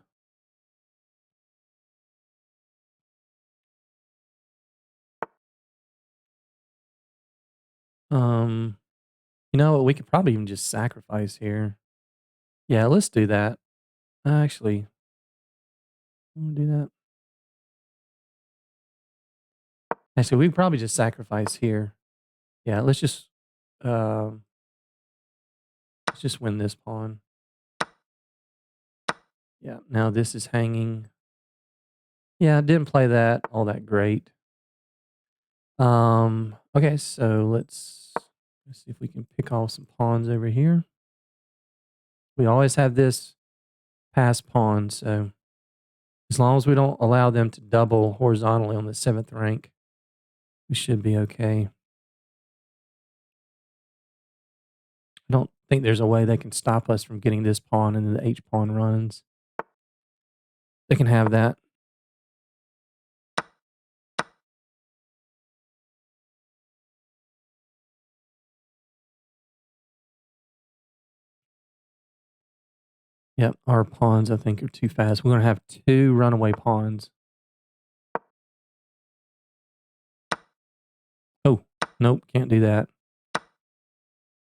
S1: You know what? We could probably even just sacrifice here. Yeah, let's do that. Actually, I'm gonna do that. Actually, we could probably just sacrifice here. Yeah, um, let's just win this pawn. Yeah, now this is hanging. Yeah, didn't play that all that great. Okay, so let's see if we can pick off some pawns over here. We always have this pass pawn, so as long as we don't allow them to double horizontally on the 7th rank, we should be okay. I don't think there's a way they can stop us from getting this pawn and then the H pawn runs. They can have that. Yep, our pawns I think are too fast. We're going to have 2 runaway pawns. Oh, nope, can't do that.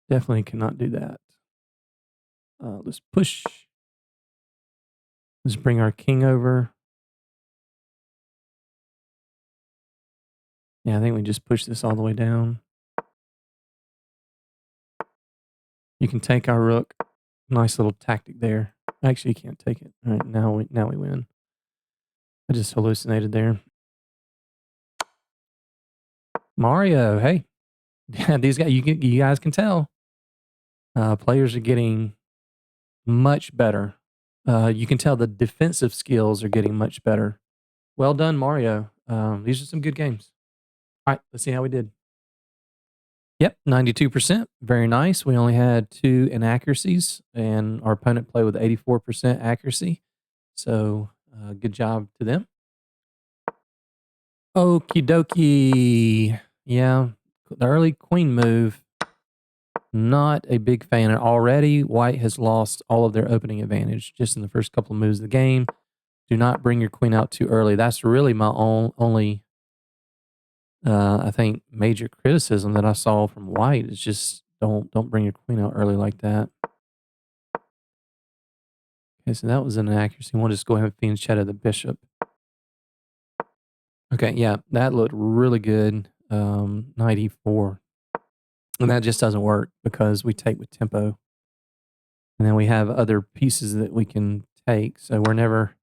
S1: Definitely cannot do that. Let's push. Let's bring our king over. Yeah, I think we just push this all the way down. You can take our rook. Nice little tactic there. Actually, you can't take it. All right, now we win. I just hallucinated there. Mario, hey. Yeah, these guys, you guys can tell. Players are getting much better. You can tell the defensive skills are getting much better. Well done, Mario. These are some good games. All right, let's see how we did. Yep, 92%. Very nice. We only had 2 inaccuracies, and our opponent played with 84% accuracy. So, good job to them. Okie dokie. Yeah, the early queen move, not a big fan. And already, white has lost all of their opening advantage just in the first couple of moves of the game. Do not bring your queen out too early. That's really my only, I think, major criticism that I saw from white is just don't bring your queen out early like that. Okay, so that was an inaccuracy. We'll just go ahead and Phoenix Shadow the bishop. Okay, yeah, that looked really good. 94. And that just doesn't work because we take with tempo. And then we have other pieces that we can take. So we're never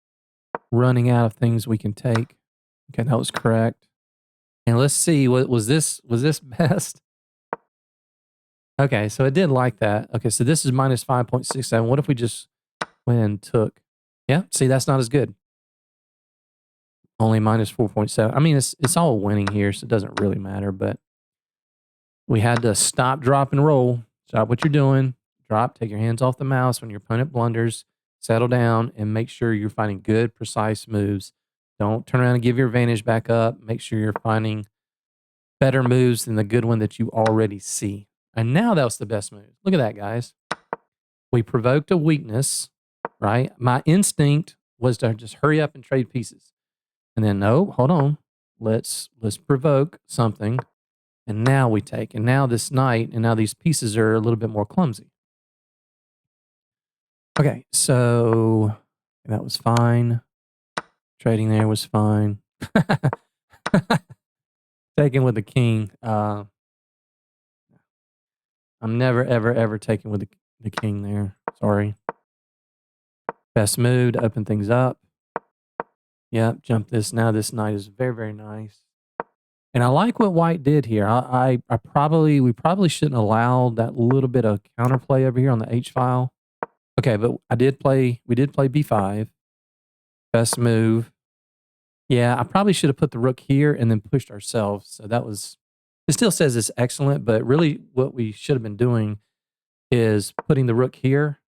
S1: running out of things we can take. Okay, that was correct. And let's see, what was this? Was this best? Okay, so it did like that. Okay, so this is minus 5.67. What if we just went and took? Yeah, see, that's not as good. Only minus 4.7. I mean, it's all winning here, so it doesn't really matter. But we had to stop, drop, and roll. Stop what you're doing. Drop, take your hands off the mouse when your opponent blunders. Settle down and make sure you're finding good, precise moves. Don't turn around and give your advantage back up. Make sure you're finding better moves than the good one that you already see. And now that was the best move. Look at that, guys. We provoked a weakness, right? My instinct was to just hurry up and trade pieces. And then, no, hold on. Let's provoke something. And now we take. And now this knight, and now these pieces are a little bit more clumsy. Okay, so that was fine. Trading there was fine. Taking with the king. I'm never, ever, ever taking with the king there. Sorry. Best move to open things up. Yep, jump this now. This knight is very, very nice. And I like what white did here. I probably we probably shouldn't allow that little bit of counterplay over here on the H file. Okay, but we did play B5. Best move. Yeah, I probably should have put the rook here and then pushed ourselves. So that was it still says it's excellent, but really what we should have been doing is putting the rook here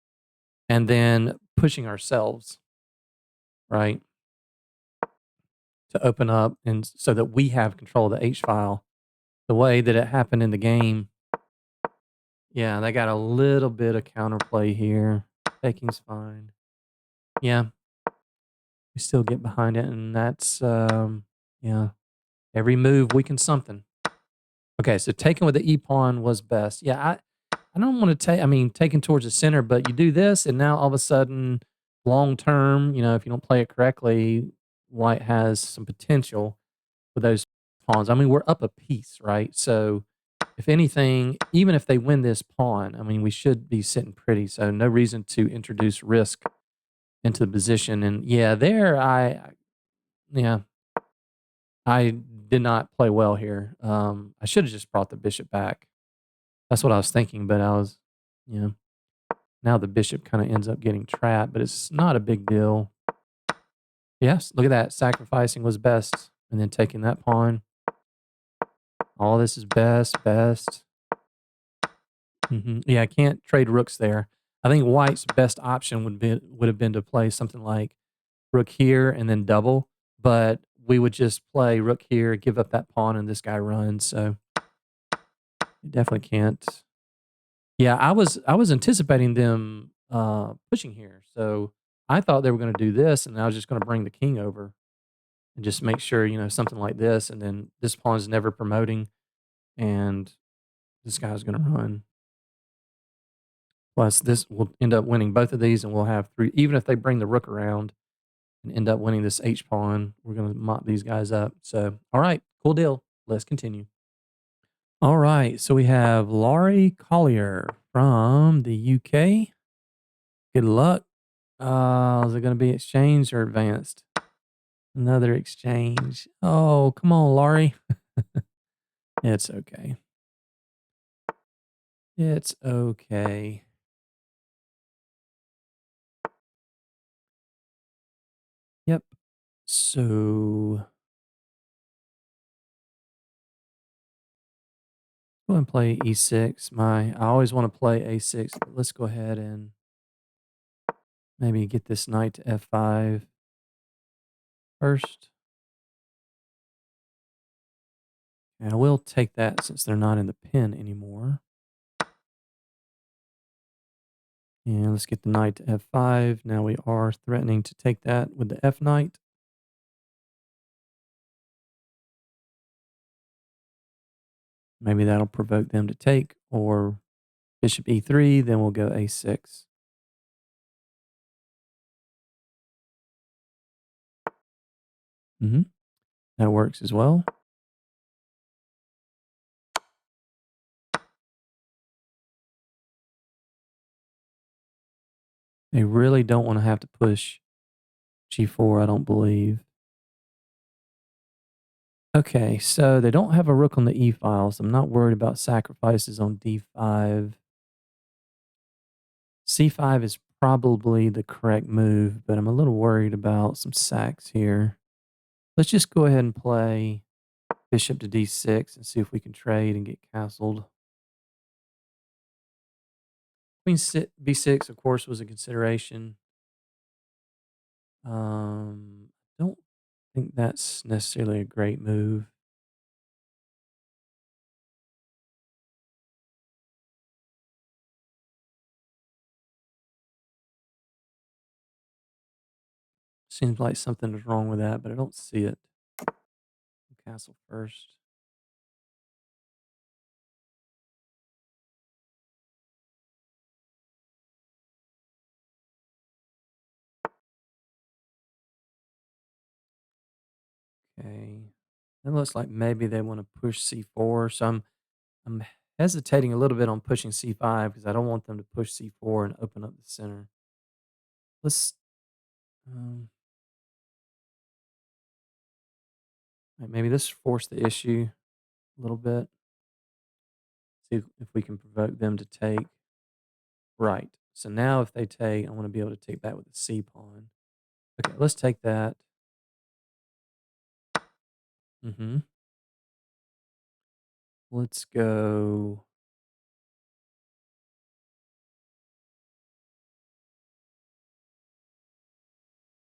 S1: and then pushing ourselves, right? To open up and so that we have control of the H file. The way that it happened in the game, yeah, they got a little bit of counterplay here. Taking's fine. Yeah, we still get behind it, and that's yeah. Every move weakens something. Okay, so taking with the E pawn was best. Yeah, I don't want to take. I mean, taking towards the center, but you do this, and now all of a sudden, long term, if you don't play it correctly, White has some potential with those pawns. I mean, we're up a piece, right? So, if anything, even if they win this pawn, I mean, we should be sitting pretty. So, no reason to introduce risk into the position. And yeah, yeah, I did not play well here. I should have just brought the bishop back. That's what I was thinking, but you know, now the bishop kind of ends up getting trapped, but it's not a big deal. Yes, look at that. Sacrificing was best, and then taking that pawn. All this is best, best. Yeah, I can't trade rooks there. I think White's best option would have been to play something like rook here and then double, but we would just play rook here, give up that pawn, and this guy runs. So you definitely can't. Yeah, I was anticipating them pushing here, so I thought they were going to do this, and I was just going to bring the king over and just make sure something like this, and then this pawn is never promoting, and this guy's going to run. Plus, this will end up winning both of these, and we'll have three. Even if they bring the rook around and end up winning this H pawn, we're going to mop these guys up. So, all right, cool deal. Let's continue. All right, so we have Laurie Collier from the UK. Good luck. Is it going to be exchanged or advanced? Another exchange. Oh, come on, Laurie. It's okay. It's okay. Yep. So go and play e6. I always want to play a6, but let's go ahead and maybe get this knight to f5 first. And I will take that since they're not in the pin anymore. And let's get the knight to f5. Now we are threatening to take that with the f knight. Maybe that'll provoke them to take, or bishop e3, then we'll go a6. That works as well. They really don't want to have to push g4, I don't believe. Okay, so they don't have a rook on the e file, so I'm not worried about sacrifices on d5. c5 is probably the correct move, but I'm a little worried about some sacks here. Let's just go ahead and play bishop to d6 and see if we can trade and get castled. Queen b6, of course, was a consideration. Don't think that's necessarily a great move. Seems like something is wrong with that, but I don't see it. Castle first. Okay. It looks like maybe they want to push c4. So I'm hesitating a little bit on pushing c5 because I don't want them to push c4 and open up the center. Let's. Um, Right, maybe this forced the issue a little bit. See if we can provoke them to take. Right. So now if they take, I want to be able to take that with the C pawn. Okay, let's take that. Mm-hmm. Let's go.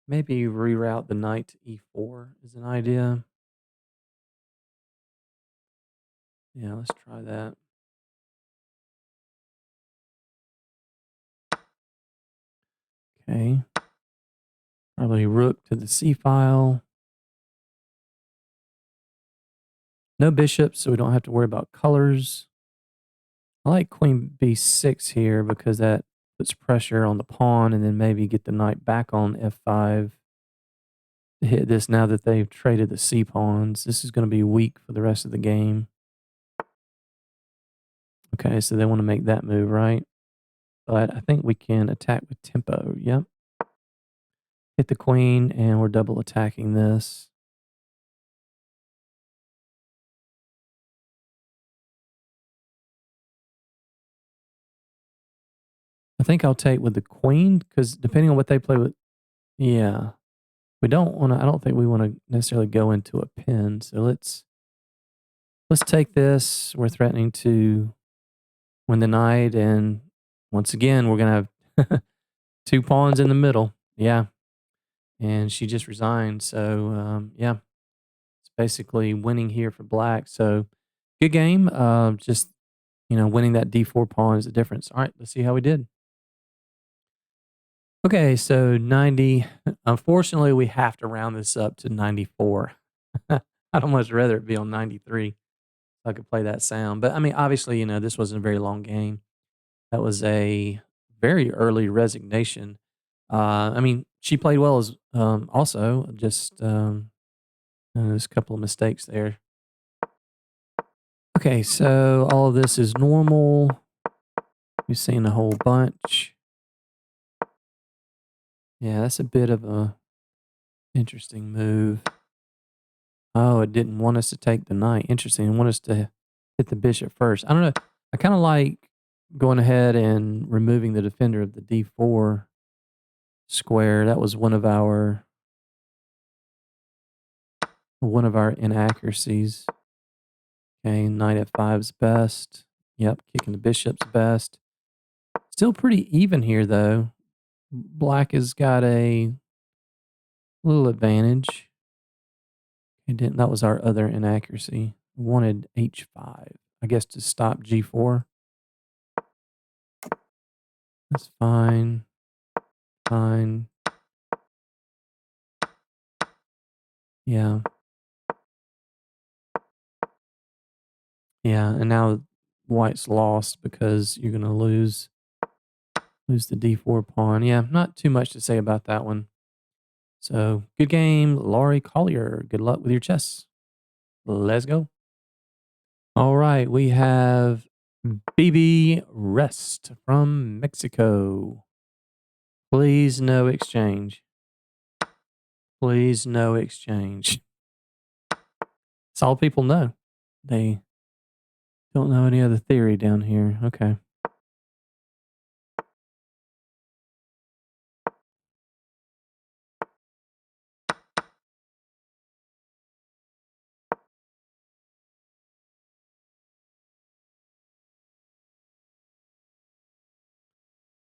S1: Maybe reroute the knight to E4 is an idea. Yeah, let's try that. Okay. Probably rook to the C file. No bishops, so we don't have to worry about colors. I like queen b6 here because that puts pressure on the pawn and then maybe get the knight back on f5 to hit this now that they've traded the c pawns. This is going to be weak for the rest of the game. Okay, so they want to make that move, right? But I think we can attack with tempo. Yep. Hit the queen, and we're double attacking this. I think I'll take with the queen because depending on what they play with, yeah, we don't want to. I don't think we want to necessarily go into a pin. So let's take this. We're threatening to win the knight, and once again, we're gonna have two pawns in the middle. Yeah, and she just resigned. So yeah, it's basically winning here for black. So good game. Just winning that d4 pawn is the difference. All right, let's see how we did. Okay, so 90. Unfortunately, we have to round this up to 94. I'd almost rather it be on 93 so I could play that sound. But I mean, obviously, this wasn't a very long game. That was a very early resignation. I mean, she played well as also, just there's a couple of mistakes there. Okay, so all of this is normal. We've seen a whole bunch. Yeah, that's a bit of a interesting move. Oh, it didn't want us to take the knight. Interesting. It wanted us to hit the bishop first. I don't know. I kind of like going ahead and removing the defender of the d4 square. That was one of our inaccuracies. Okay, knight f5 is best. Yep, kicking the bishop's best. Still pretty even here, though. Black has got a little advantage. That was our other inaccuracy. We wanted h5, I guess, to stop g4. That's fine. Fine. Yeah. Yeah, and now white's lost because you're going to lose the d4 pawn. Yeah, not too much to say about that one. So, good game, Laurie Collier. Good luck with your chess. Let's go. All right, we have BB Rest from Mexico. Please no exchange. Please no exchange. That's all people know. They don't know any other theory down here. Okay.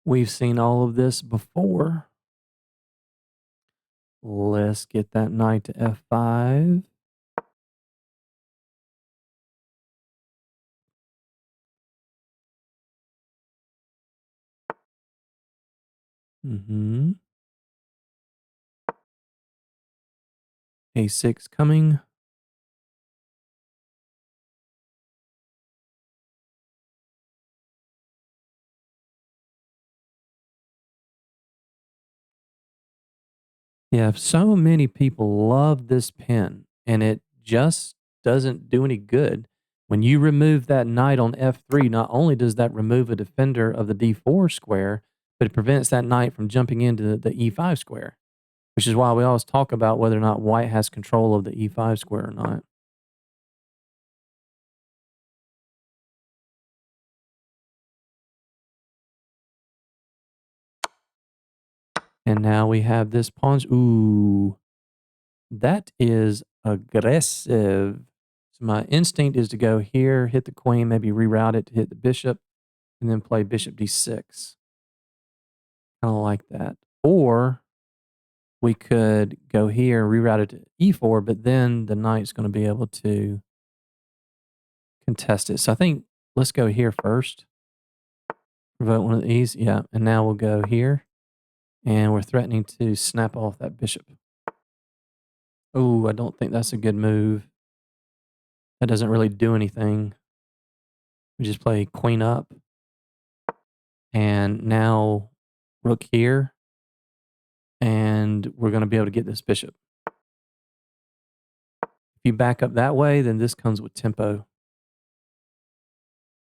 S1: We've seen all of this before. Let's get that knight to f5. Mm-hmm. a6 coming. Yeah, so many people love this pin, and it just doesn't do any good. When you remove that knight on f3, not only does that remove a defender of the d4 square, but it prevents that knight from jumping into the e5 square. which is why we always talk about whether or not white has control of the e5 square or not. And now we have this pawn. Ooh, that is aggressive. So my instinct is to go here, hit the queen, maybe reroute it to hit the bishop, and then play bishop d6. Kind of like that. Or we could go here and reroute it to e4, but then the knight's going to be able to contest it. So I think let's go here first. Provoke one of these. Yeah. And now we'll go here. And we're threatening to snap off that bishop. Oh, I don't think that's a good move. That doesn't really do anything. We just play queen up. And now rook here. And we're going to be able to get this bishop. If you back up that way, then this comes with tempo.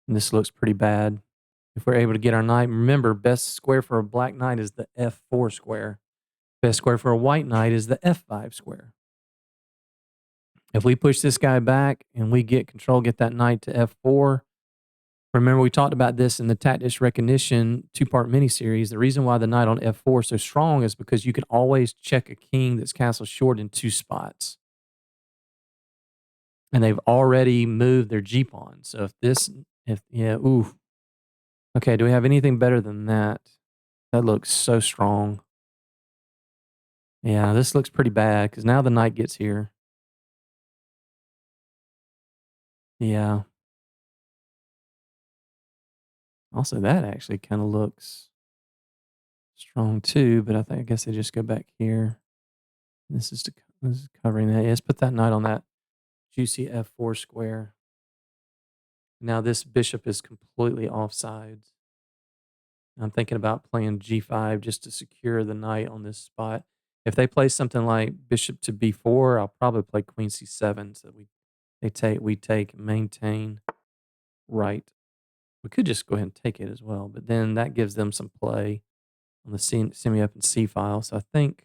S1: And this looks pretty bad. If we're able to get our knight, remember, best square for a black knight is the f4 square. Best square for a white knight is the f5 square. If we push this guy back and we get control, get that knight to f4. Remember, we talked about this in the Tactics Recognition 2-part miniseries. The reason why the knight on f4 is so strong is because you can always check a king that's castle short in 2 spots. And they've already moved their g-pawn. So ooh. Okay, do we have anything better than that? That looks so strong. Yeah, this looks pretty bad because now the knight gets here. Yeah. Also, that actually kind of looks strong too, but I guess they just go back here. This is covering that. Yeah, let's put that knight on that juicy f4 square. Now this bishop is completely offsides. I'm thinking about playing g5 just to secure the knight on this spot. If they play something like bishop to b4, I'll probably play queen c7 so we take maintain right. We could just go ahead and take it as well, but then that gives them some play on the semi-open c file. So I think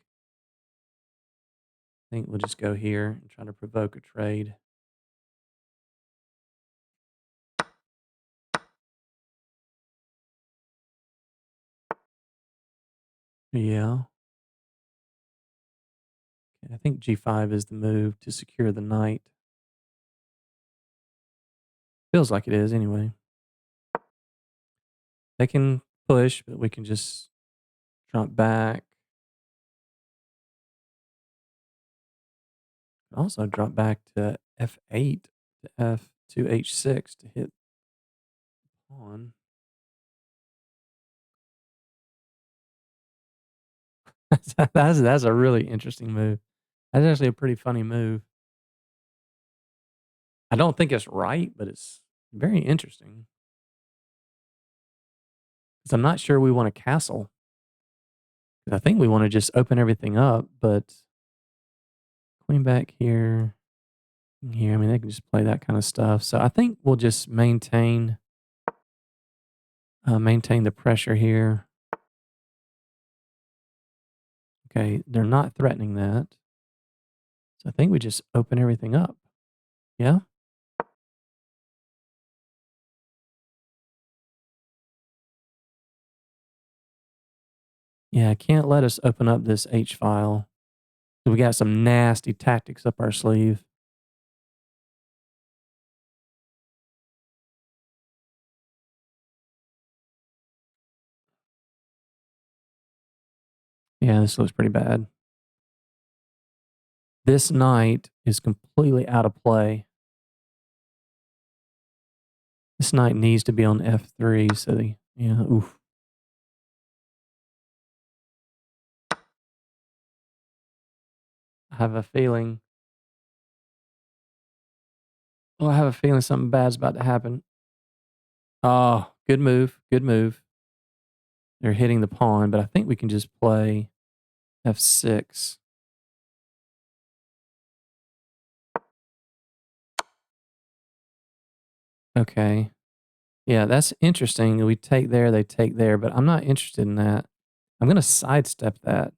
S1: we'll just go here and try to provoke a trade. Yeah. Okay, I think g5 is the move to secure the knight. Feels like it is anyway. They can push, but we can just drop back. Also drop back to f8 to f2 h6 to hit pawn. That's a really interesting move. That's actually a pretty funny move. I don't think it's right, but it's very interesting. Because I'm not sure we want a castle. I think we want to just open everything up, but queen back here, here. I mean, they can just play that kind of stuff. So I think we'll just maintain the pressure here. Okay, they're not threatening that. So I think we just open everything up. Yeah? Yeah, I can't let us open up this H file. So we got some nasty tactics up our sleeve. Yeah, this looks pretty bad. This knight is completely out of play. This knight needs to be on f3, so yeah, oof. I have a feeling. Oh, I have a feeling something bad's about to happen. Oh, good move. Good move. They're hitting the pawn, but I think we can just play f6. Okay. Yeah, that's interesting. We take there, they take there, but I'm not interested in that. I'm going to sidestep that.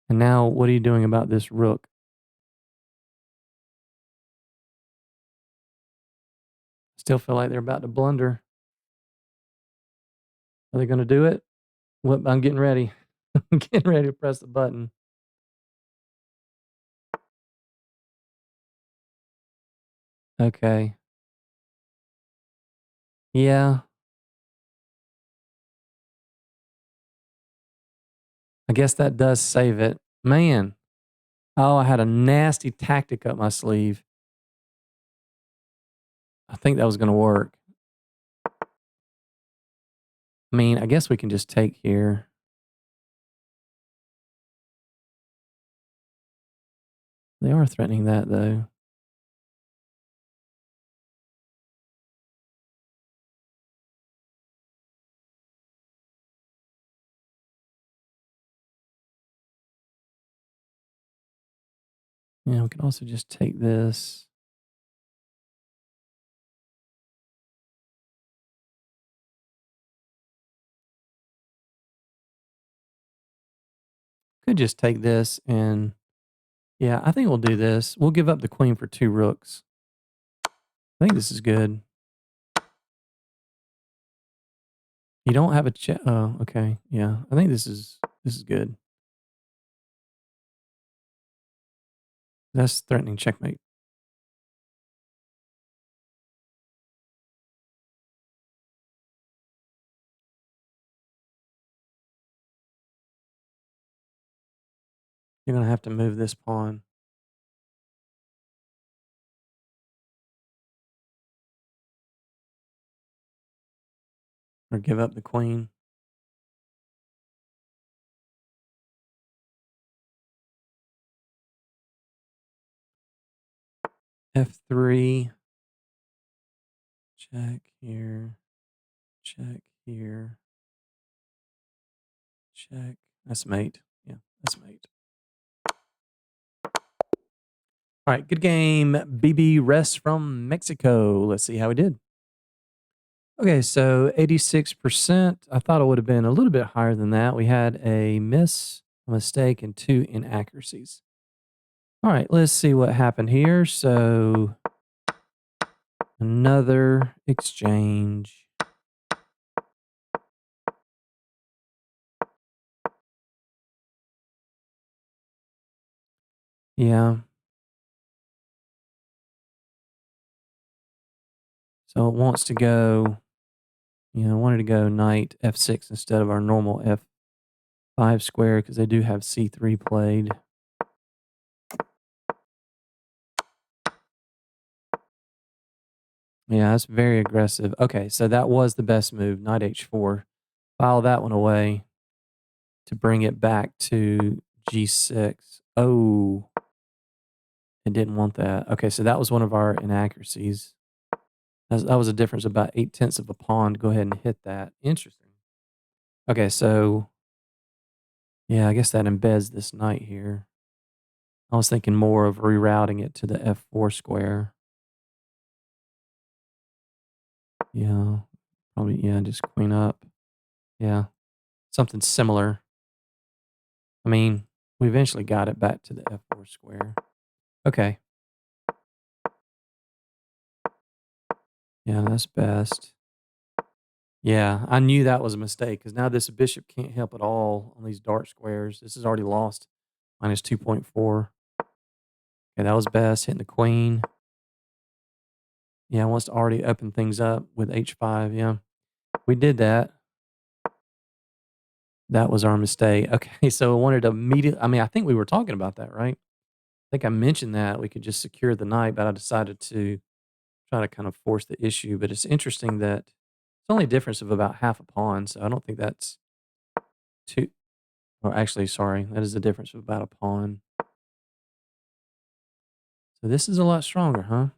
S1: And now what are you doing about this rook? Still feel like they're about to blunder. Are they gonna do it? What I'm getting ready. I'm getting ready to press the button. Okay. Yeah. I guess that does save it. Man. Oh, I had a nasty tactic up my sleeve. I think that was gonna work. I mean, I guess we can just take here. They are threatening that though. Yeah, we can also just take this. Could just take this and yeah, I think we'll do this. We'll give up the queen for 2 rooks. I think this is good. You don't have a check. Oh, okay. Yeah, I think this is good. That's threatening checkmate. You're gonna have to move this pawn. Or give up the queen. F3. Check here. Check here. Check. That's mate. Yeah, that's mate. All right, good game. BB Rest from Mexico. Let's see how we did. Okay, so 86%. I thought it would have been a little bit higher than that. We had a miss, a mistake, and 2 inaccuracies. All right, let's see what happened here. So another exchange. Yeah. So it wants to go, I wanted to go knight f6 instead of our normal f5 square because they do have c3 played. Yeah, that's very aggressive. Okay, so that was the best move, knight h4. File that one away to bring it back to g6. Oh, it didn't want that. Okay, so that was one of our inaccuracies. That was a difference of about 8/10 of a pawn. Go ahead and hit that. Interesting. Okay, so yeah, I guess that embeds this knight here. I was thinking more of rerouting it to the f4 square. Yeah, probably, yeah, just queen up. Yeah, something similar. I mean, we eventually got it back to the f4 square. Okay. Yeah, that's best. Yeah, I knew that was a mistake because now this bishop can't help at all on these dark squares. This is already lost. Minus 2.4. Okay, that was best. Hitting the queen. Yeah, wants to already open things up with h5. Yeah, we did that. That was our mistake. Okay, so I wanted to immediately. I mean, I think we were talking about that, right? I think I mentioned that we could just secure the knight, but I decided to try to kind of force the issue. But it's interesting that it's only a difference of about half a pawn, so I don't think that's too. Or actually, sorry, that is the difference of about a pawn. So this is a lot stronger, huh?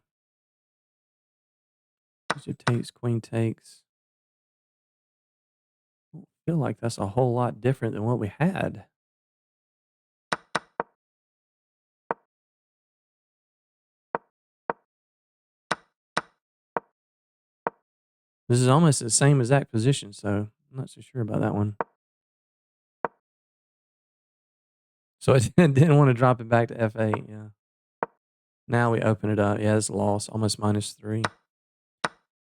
S1: Bishop takes, queen takes. I don't feel like that's a whole lot different than what we had. This is almost the same exact position, so I'm not so sure about that one. So I didn't want to drop it back to F8. Yeah. Now we open it up. Yeah, it's lost. Almost -3.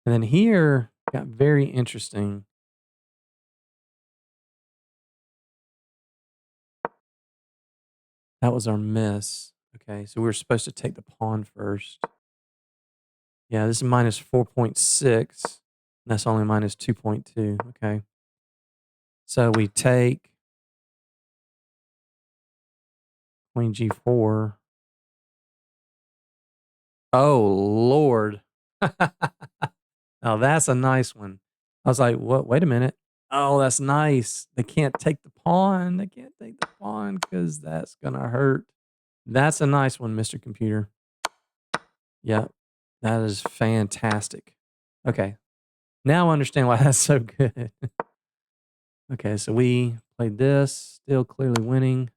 S1: And then here got very interesting. That was our miss. Okay, so we were supposed to take the pawn first. Yeah, this is -4.6. That's only -2.2. Okay. So we take Queen G4. Oh, Lord. Now that's a nice one. I was like, what? Wait a minute. Oh, that's nice. They can't take the pawn. They can't take the pawn because that's going to hurt. That's a nice one, Mr. Computer. Yeah, that is fantastic. Okay. Now I understand why that's so good. Okay, so we played this, still clearly winning.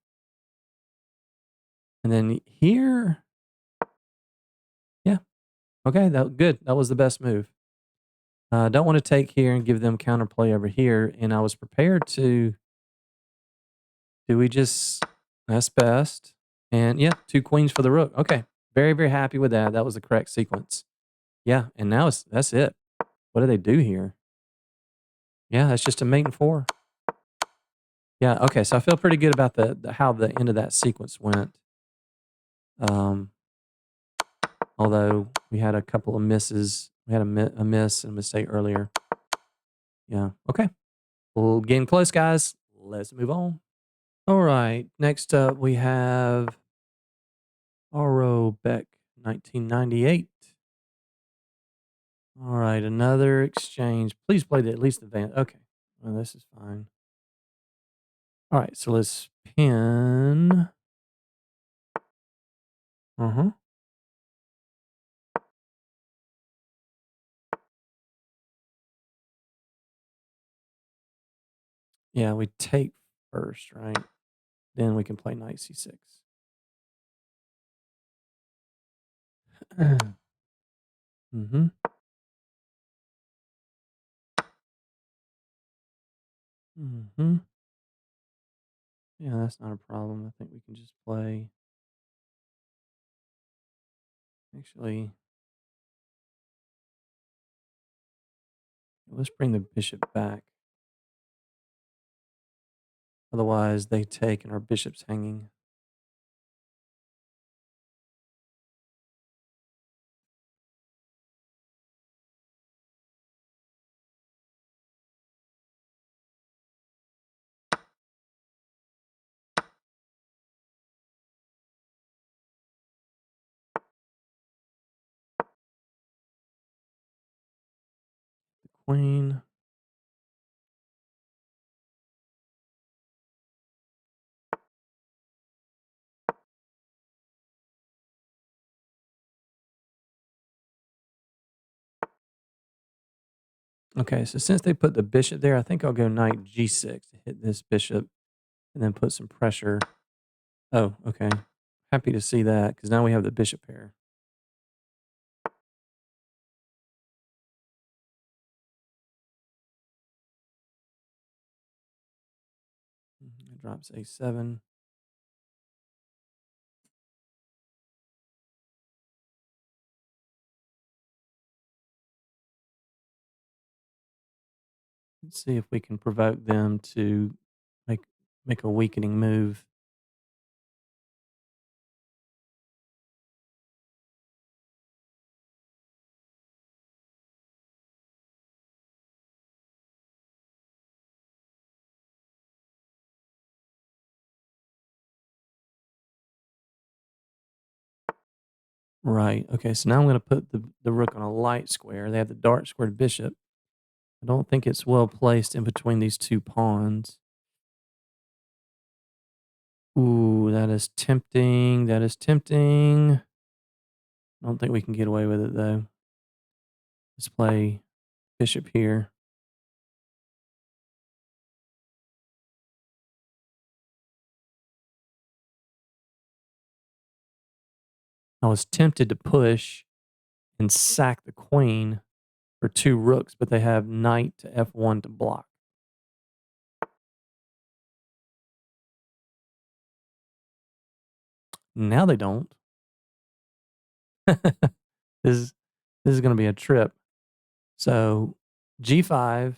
S1: And then here, yeah, okay, that good. That was the best move. Don't want to take here and give them counterplay over here. And I was prepared to. Do we just? That's best. And yeah, 2 queens for the rook. Okay, very very happy with that. That was the correct sequence. Yeah, and now that's it. What do they do here? Yeah, that's just a mate and 4. Yeah, okay, so I feel pretty good about the how the end of that sequence went. Um, although we had a couple of misses. We had a miss and a mistake earlier. Yeah, okay. Well, getting close, guys. Let's move on. All right, next up we have Aro Beck, 1998. All right, another exchange. Please play at least the van. Okay, well, this is fine. All right, so let's pin. Uh-huh. Yeah, we take first, right? Then we can play knight c6. Mm-hmm. Mm-hmm. Yeah, that's not a problem. I think we can just play. Actually, let's bring the bishop back. Otherwise, they take and our bishop's hanging. The queen. Okay, so since they put the bishop there, I think I'll go knight g6 to hit this bishop and then put some pressure. Oh, okay. Happy to see that because now we have the bishop pair. It drops a7. Let's see if we can provoke them to make make a weakening move. Right. Okay. So now I'm going to put the rook on a light square. They have the dark squared bishop. I don't think it's well placed in between these two pawns. Ooh, that is tempting. That is tempting. I don't think we can get away with it though. Let's play bishop here. I was tempted to push and sack the queen for 2 rooks, but they have knight to f1 to block. Now they don't. This is this is gonna be a trip. So G5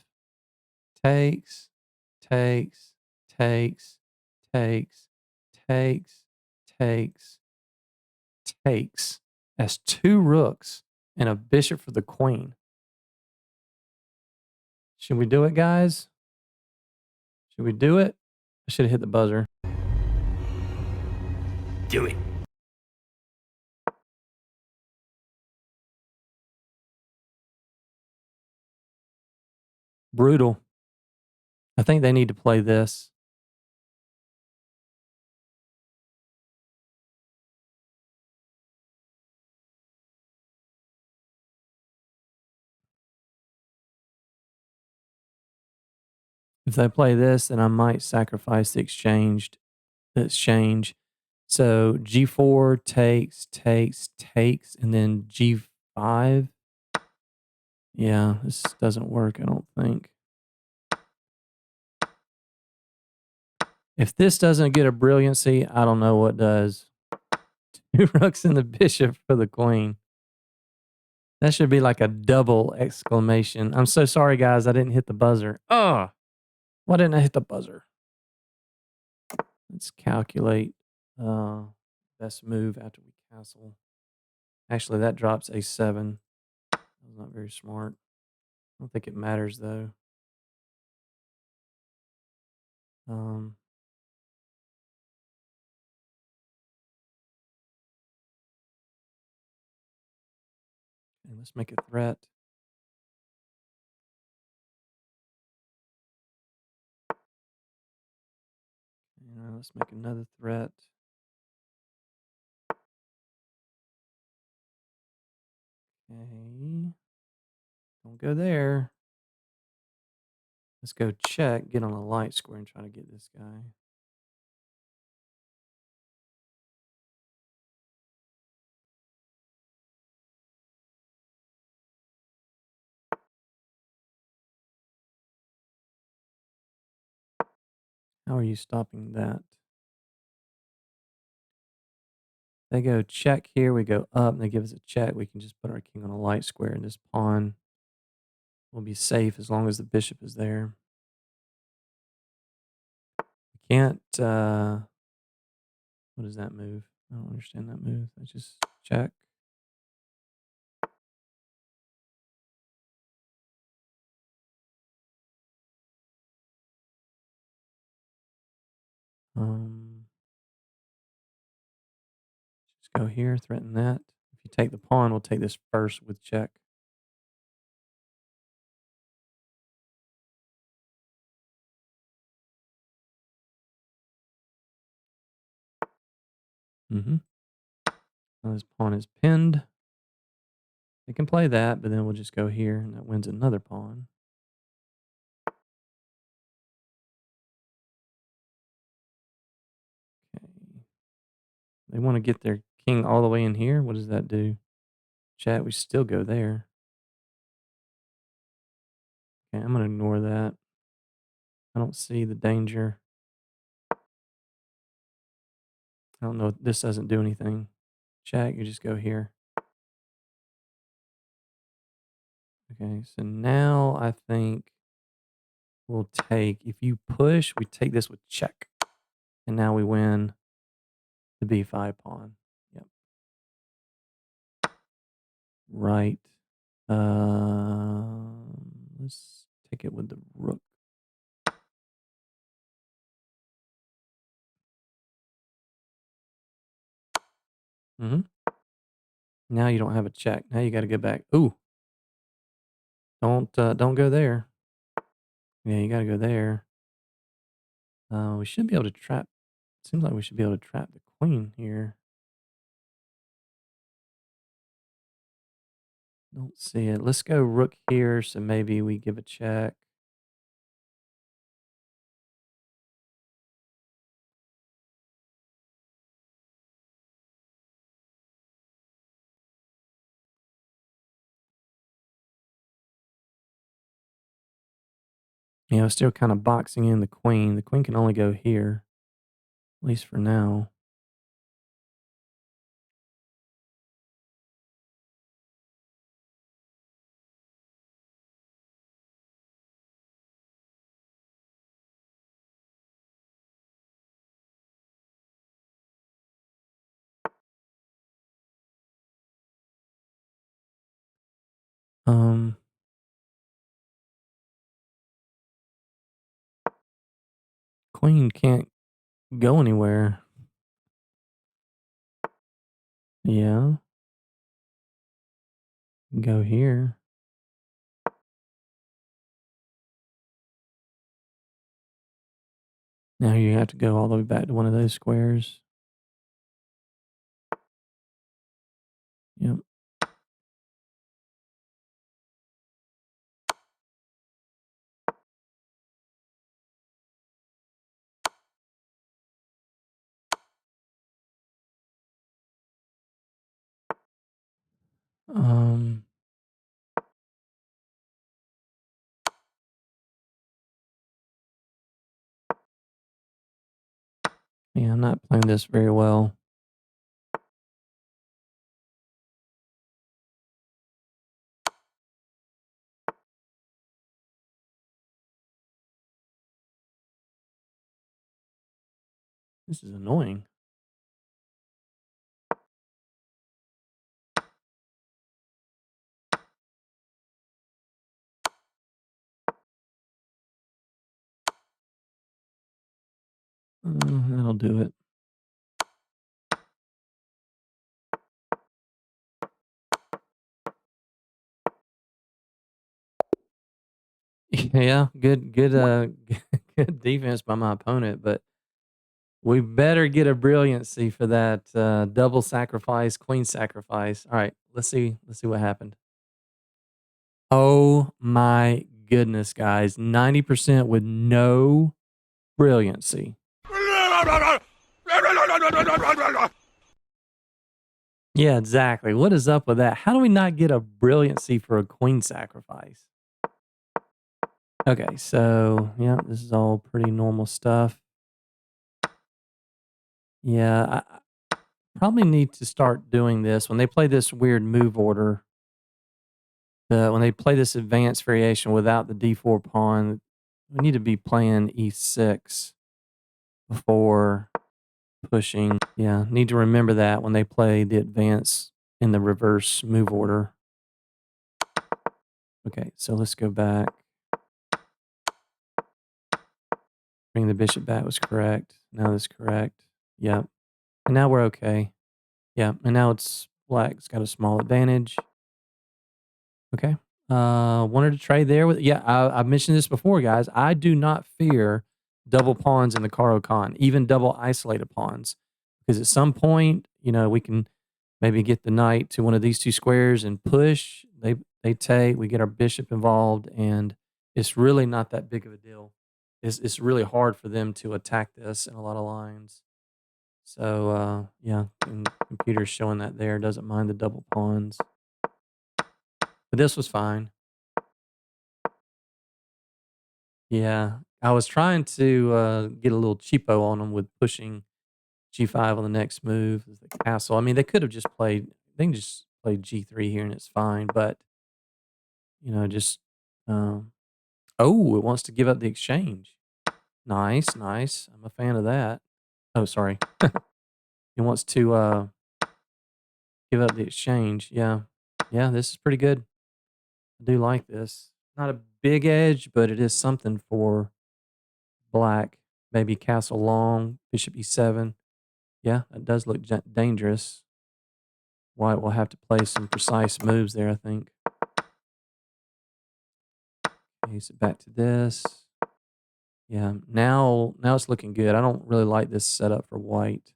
S1: takes, takes, takes, takes, takes, takes, takes. That's 2 rooks and a bishop for the queen. Should we do it, guys? Should we do it? I should have hit the buzzer.
S2: Do it.
S1: Brutal. I think they need to play this. If they play this, then I might sacrifice the exchange. So G4 takes, takes, takes, and then G5. Yeah, this doesn't work, I don't think. If this doesn't get a brilliancy, I don't know what does. 2 rooks and the bishop for the queen. That should be like a double exclamation. I'm so sorry, guys. I didn't hit the buzzer. Ugh. Why didn't I hit the buzzer? Let's calculate best move after we castle. Actually, that drops a7. That's not very smart. I don't think it matters, though. Um, and let's make a threat. Let's make another threat. Okay. Don't go there. Let's go check, get on a light square and try to get this guy. How are you stopping that? They go check here, we go up, and they give us a check. We can just put our king on a light square, and this pawn will be safe as long as the bishop is there. We can't, what is that move? I don't understand that move. I just check. Just go here, threaten that. If you take the pawn, we'll take this first with check. Mm-hmm. Now this pawn is pinned. They can play that, but then we'll just go here, and that wins another pawn. Okay. They want to get their king all the way in here. What does that do? Chat, we still go there. Okay, I'm going to ignore that. I don't see the danger. I don't know. This doesn't do anything. Chat, you just go here. Okay, so now I think we'll take, if you push, we take this with check. And now we win the b5 pawn. Yep. Right. Let's take it with the rook. Mm-hmm. Now you don't have a check. Now you got to go back. Ooh. Don't go there. Yeah, you got to go there. We should be able to trap. Seems like we should be able to trap the queen here. Don't see it. Let's go rook here, so maybe we give a check. You know, still kind of boxing in the queen. The queen can only go here, at least for now. Um, queen can't go anywhere. Yeah, go here. Now you have to go all the way back to one of those squares. Yep. Um, yeah, I'm not playing this very well. This is annoying. That'll do it. Yeah, good, good defense by my opponent, but we better get a brilliancy for that double sacrifice, queen sacrifice. All right, let's see what happened. Oh my goodness, guys. 90% with no brilliancy. Yeah, exactly. What is up with that? How do we not get a brilliancy for a queen sacrifice? Okay, so yeah, this is all pretty normal stuff. Yeah, I probably need to start doing this when they play this weird move order. When they play this advanced variation without the d4 pawn, we need to be playing e6 before pushing. Yeah, need to remember that when they play the advance in the reverse move order. Okay, so let's go back. Bring the bishop back was correct. Now that's correct. Yep. And now we're okay. Yeah, and now it's black's got a small advantage. Okay. Wanted to trade there with yeah. I've mentioned this before, guys. I do not fear double pawns in the Caro-Kann, even double isolated pawns, because at some point, you know, we can maybe get the knight to one of these two squares and push. They take. We get our bishop involved, and it's really not that big of a deal. It's really hard for them to attack this in a lot of lines. So yeah, and computer's showing that there doesn't mind the double pawns, but this was fine. Yeah, I was trying to get a little cheapo on them with pushing g5 on the next move as the castle. I mean, they could have just played. They can just play g3 here and it's fine. But you know, just um, oh, it wants to give up the exchange. Nice, nice. I'm a fan of that. Oh, sorry. It wants to give up the exchange. Yeah, yeah. This is pretty good. I do like this. Not a big edge, but it is something for black. Maybe castle long, bishop e7. Yeah, that does look dangerous. White will have to play some precise moves there, I think. Okay, so back to this. Yeah, now it's looking good. I don't really like this setup for white.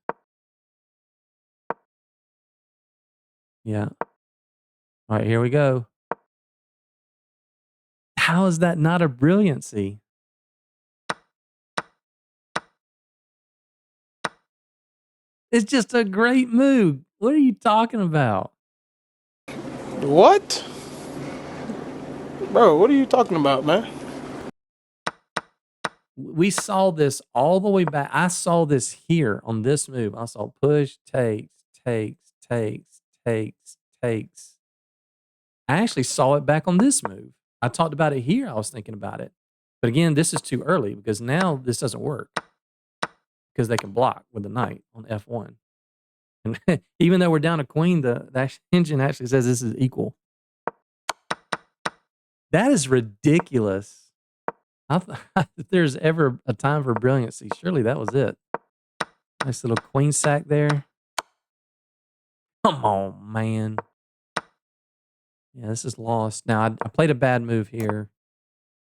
S1: Yeah. All right, here we go. How is that not a brilliancy? It's just a great move. What are you talking about?
S4: What? Bro, what are you talking about, man?
S1: We saw this all the way back. I saw this here on this move. I saw push, takes, takes, takes, takes, takes. I actually saw it back on this move. I talked about it here. I was thinking about it. But again, this is too early because now this doesn't work because they can block with the knight on F1. And even though we're down a queen, the engine actually says this is equal. That is ridiculous. If there's ever a time for brilliancy, surely that was it. Nice little queen sack there. Come on, man. Yeah, this is lost. Now, I played a bad move here.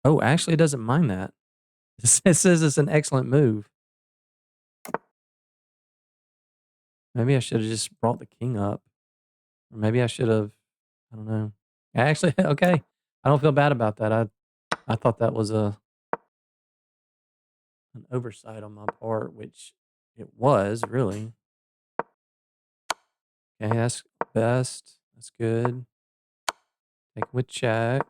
S1: Oh, actually, it doesn't mind that. It says it's an excellent move. Maybe I should have just brought the king up. Or maybe I should have, I don't know. Actually, okay. I don't feel bad about that. I thought that was an oversight on my part, which it was, really. Okay, that's best. That's good. Take with check.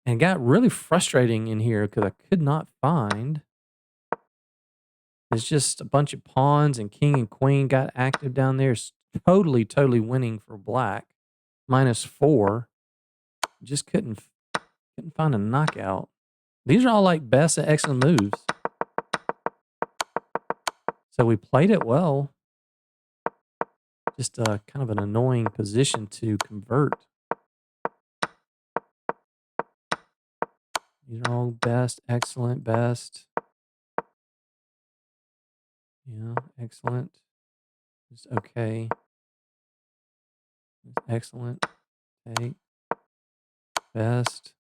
S1: And it got really frustrating in here because I could not find. It's just a bunch of pawns and king and queen got active down there. It's totally winning for black. -4. Just couldn't find a knockout. These are all like best and excellent moves. So we played it well. Just kind of an annoying position to convert. These are all best, excellent, best. Yeah, excellent. Just okay. Just excellent. Take. Best.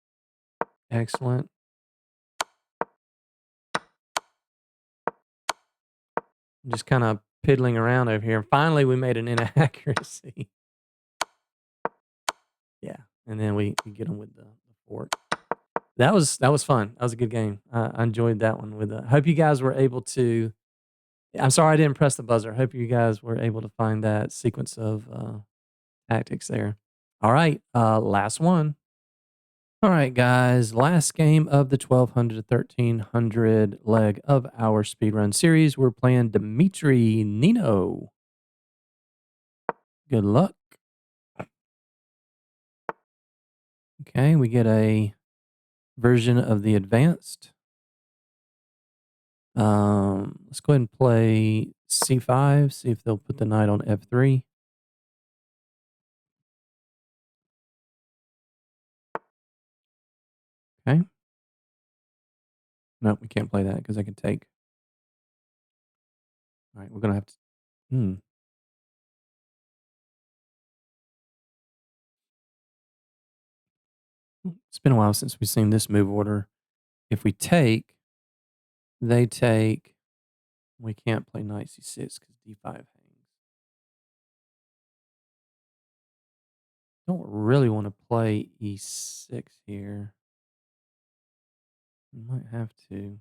S1: Excellent. I'm just kind of piddling around over here. And finally, we made an inaccuracy. Yeah. And then we get them with the fort. That was fun. That was a good game. I enjoyed that one. I hope you guys were able to. I'm sorry I didn't press the buzzer. Hope you guys were able to find that sequence of tactics there. All right, last one. All right, guys, last game of the 1200 to 1300 leg of our speedrun series. We're playing Dimitri Nino. Good luck. Okay, we get a version of the advanced. Let's go ahead and play C5, see if they'll put the knight on F3. Okay. No, we can't play that because I can take. All right, we're going to have to. It's been a while since we've seen this move order. If we take, they take. We can't play knight C6 because D5 hangs. Don't really want to play E6 here. We might have to.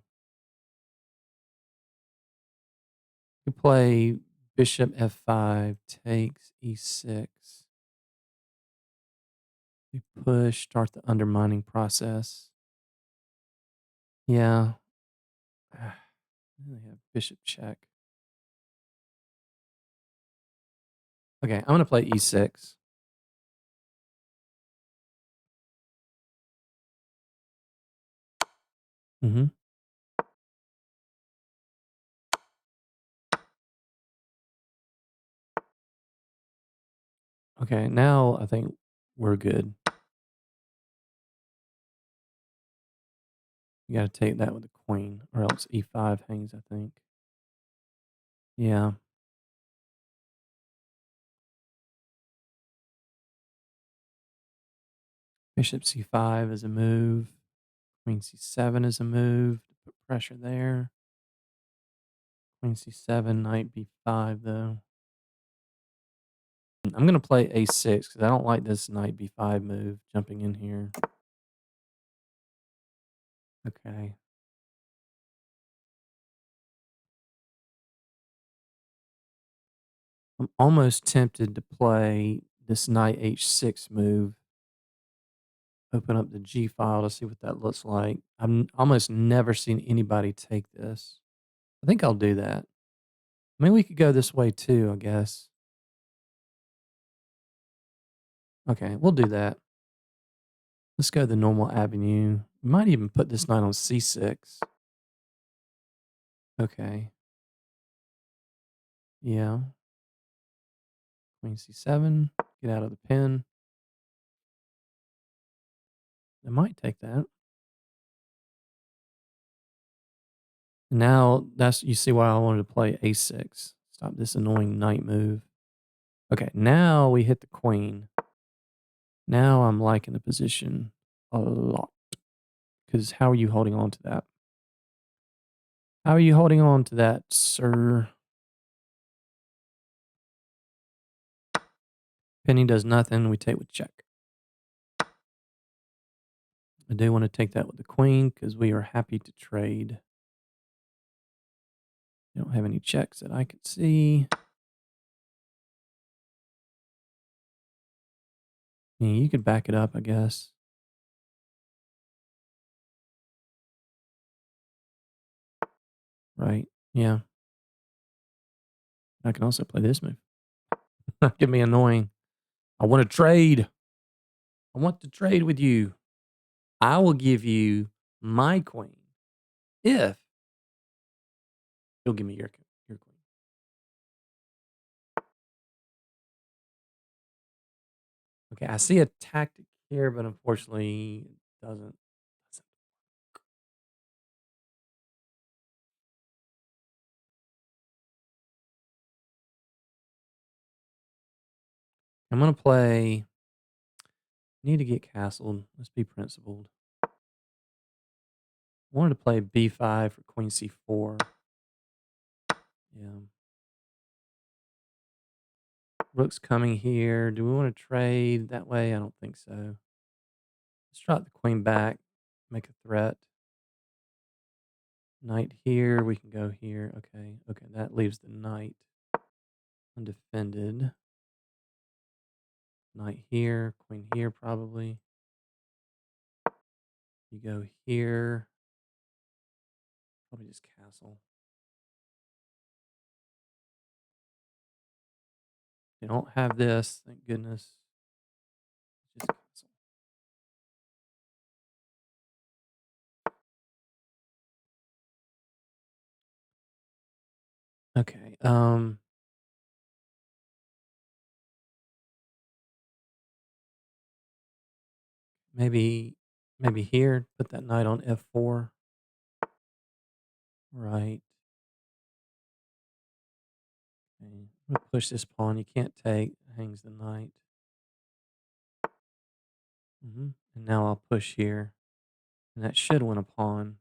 S1: We play bishop F5, takes E6. We push, start the undermining process. Yeah. They have bishop check. Okay, I'm going to play E6. Mm-hmm. Okay, now I think we're good. You got to take that with the queen, or else E5 hangs, I think. Yeah. Bishop C5 is a move. Queen C7 is a move. Put pressure there. Queen C7, knight B5, though. I'm going to play A6 because I don't like this knight B5 move jumping in here. Okay. I'm almost tempted to play this knight H6 move. Open up the G file to see what that looks like. I've almost never seen anybody take this. I think I'll do that. I mean, we could go this way too, I guess. Okay, we'll do that. Let's go the normal avenue. We might even put this knight on C6. Okay. Yeah. Queen C7. Get out of the pin. It might take that. Now that's you see why I wanted to play a6. Stop this annoying knight move. Okay, now we hit the queen. Now I'm liking the position a lot. Because how are you holding on to that? How are you holding on to that, sir? Penny does nothing. We take with check. I do want to take that with the queen because we are happy to trade. We don't have any checks that I could see. I mean, you could back it up, I guess. Right. Yeah. I can also play this move. Get me annoying. I want to trade. I want to trade with you. I will give you my queen if you'll give me your queen. Okay, I see a tactic here, but unfortunately it doesn't. I'm gonna play. Need to get castled. Let's be principled. Wanted to play b5 for queen c4. Yeah. Rook's coming here. Do we want to trade that way? I don't think so. Let's drop the queen back. Make a threat. Knight here. We can go here. Okay. Okay. That leaves the knight undefended. Knight here. Queen here probably. You go here. Probably just castle. They don't have this. Thank goodness. Just castle. Okay. Maybe here. Put that knight on f4. Right. Okay. I'm gonna push this pawn. You can't take. Hangs the knight. And now I'll push here, and that should win a pawn.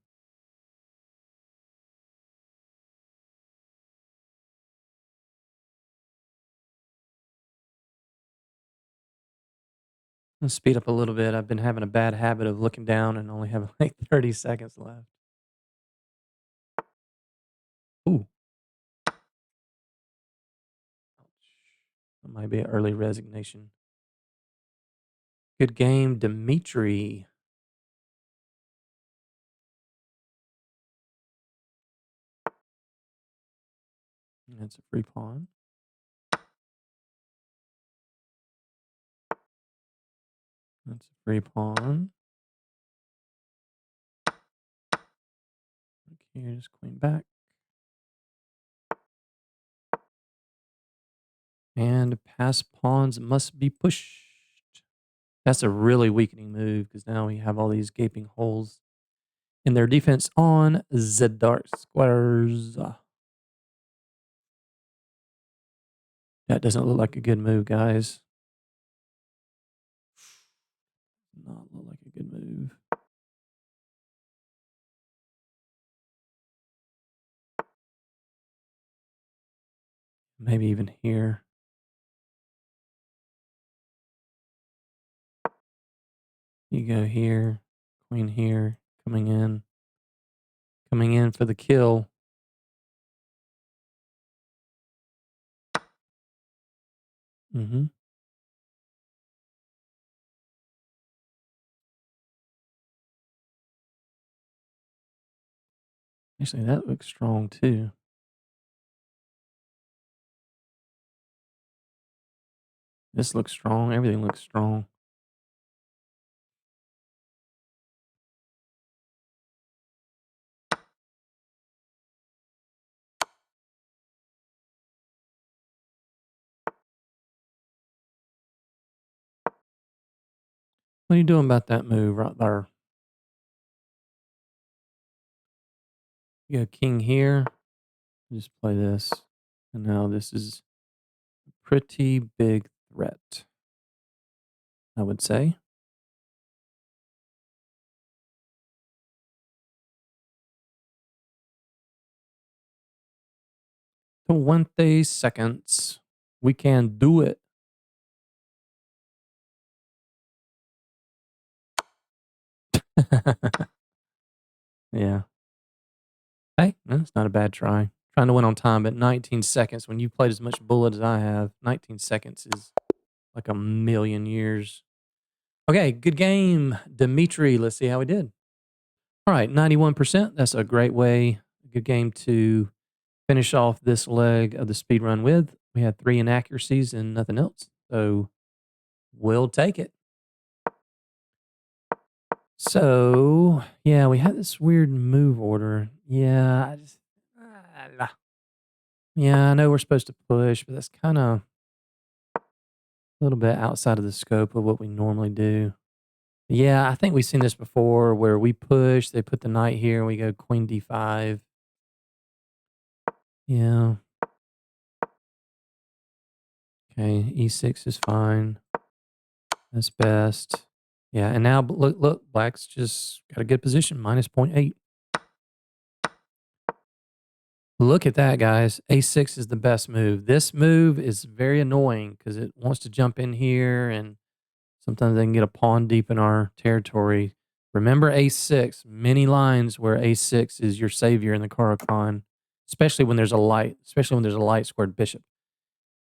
S1: Let's speed up a little bit. I've been having a bad habit of looking down and only having like 30 seconds left. Ooh. Ouch. That might be an early resignation. Good game, Dimitri. That's a free pawn. That's a free pawn. Look here, just queen back. And pass pawns must be pushed. That's a really weakening move because now we have all these gaping holes in their defense on the dark squares. That doesn't look like a good move, guys. Not look like a good move. Maybe even here. You go here, queen here, coming in for the kill. Actually, that looks strong too. This looks strong. Everything looks strong. What are you doing about that move right there? You got king here. Just play this. And now this is a pretty big threat, I would say. 20 seconds. We can do it. Yeah. Hey, that's not a bad try. Trying to win on time, but 19 seconds. When you played as much bullet as I have, 19 seconds is like a million years. Okay, good game, Dimitri. Let's see how we did. All right, 91%. That's a great way, a good game to finish off this leg of the speed run with. We had 3 inaccuracies and nothing else. So we'll take it. So, yeah, we had this weird move order. Yeah, I know we're supposed to push, but that's kind of a little bit outside of the scope of what we normally do. Yeah, I think we've seen this before where we push, they put the knight here, and we go queen d5. Yeah. Okay, e6 is fine. That's best. Yeah, and now look, black's just got a good position, minus 0.8. Look at that, guys. A6 is the best move. This move is very annoying because it wants to jump in here, and sometimes they can get a pawn deep in our territory. Remember A6, many lines where A6 is your savior in the Caro-Kann, especially when there's a light squared bishop.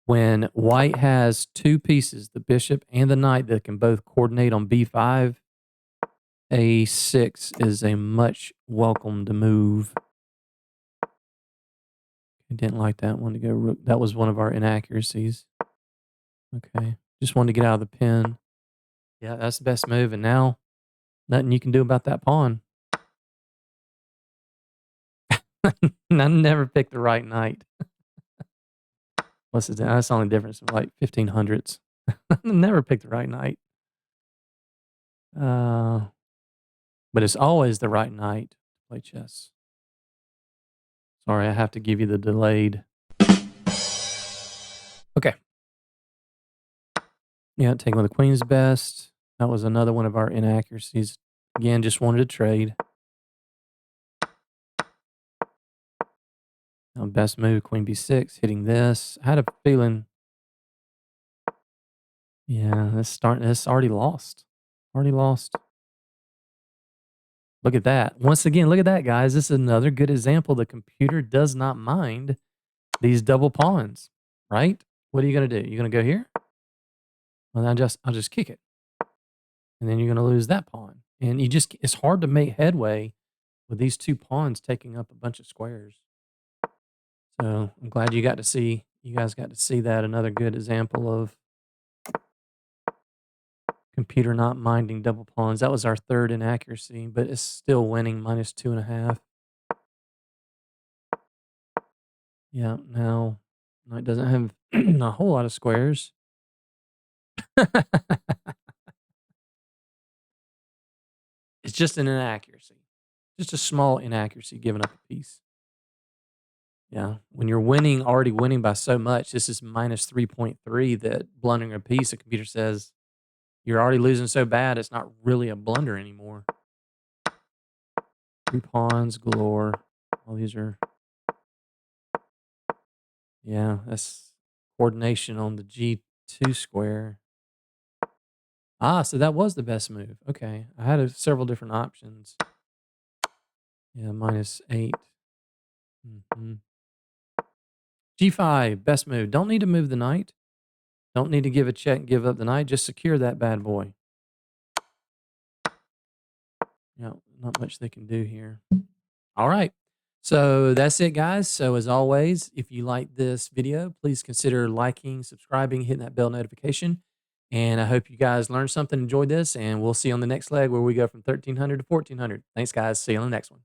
S1: When white has 2 pieces, the bishop and the knight, that can both coordinate on B5, A6 is a much welcomed move. I didn't like that one to go rook. That was one of our inaccuracies. Okay. Just wanted to get out of the pin. Yeah, that's the best move. And now, nothing you can do about that pawn. I never picked the right knight. What's the difference? That's the only difference of like 1500s. Never picked the right knight. But it's always the right knight to play chess. Sorry, I have to give you the delayed. Okay. Yeah, taking with the queen's best. That was another one of our inaccuracies. Again, just wanted to trade. Best move, queen b6, hitting this. I had a feeling. Yeah, this already lost. Already lost. Look at that. Once again, look at that, guys. This is another good example. The computer does not mind these double pawns, right? What are you going to do? You're going to go here? Well, I'll just kick it. And then you're going to lose that pawn. And it's hard to make headway with these 2 pawns taking up a bunch of squares. So I'm glad you guys got to see that. Another good example of computer not minding double pawns. That was our 3rd inaccuracy, but it's still winning, minus 2.5. Yeah, now it doesn't have a whole lot of squares. It's just an inaccuracy. Just a small inaccuracy, giving up a piece. Yeah, when you're already winning by so much, this is minus 3.3, that blundering a piece, the computer says, you're already losing so bad, it's not really a blunder anymore. 3 pawns galore. All these are... Yeah, that's coordination on the G2 square. So that was the best move. Okay, I had several different options. Yeah, minus 8. G5, best move. Don't need to move the knight. Don't need to give a check and give up the knight. Just secure that bad boy. Yeah, not much they can do here. All right. So that's it, guys. So as always, if you like this video, please consider liking, subscribing, hitting that bell notification. And I hope you guys learned something, enjoyed this, and we'll see you on the next leg where we go from 1300 to 1400. Thanks, guys. See you on the next one.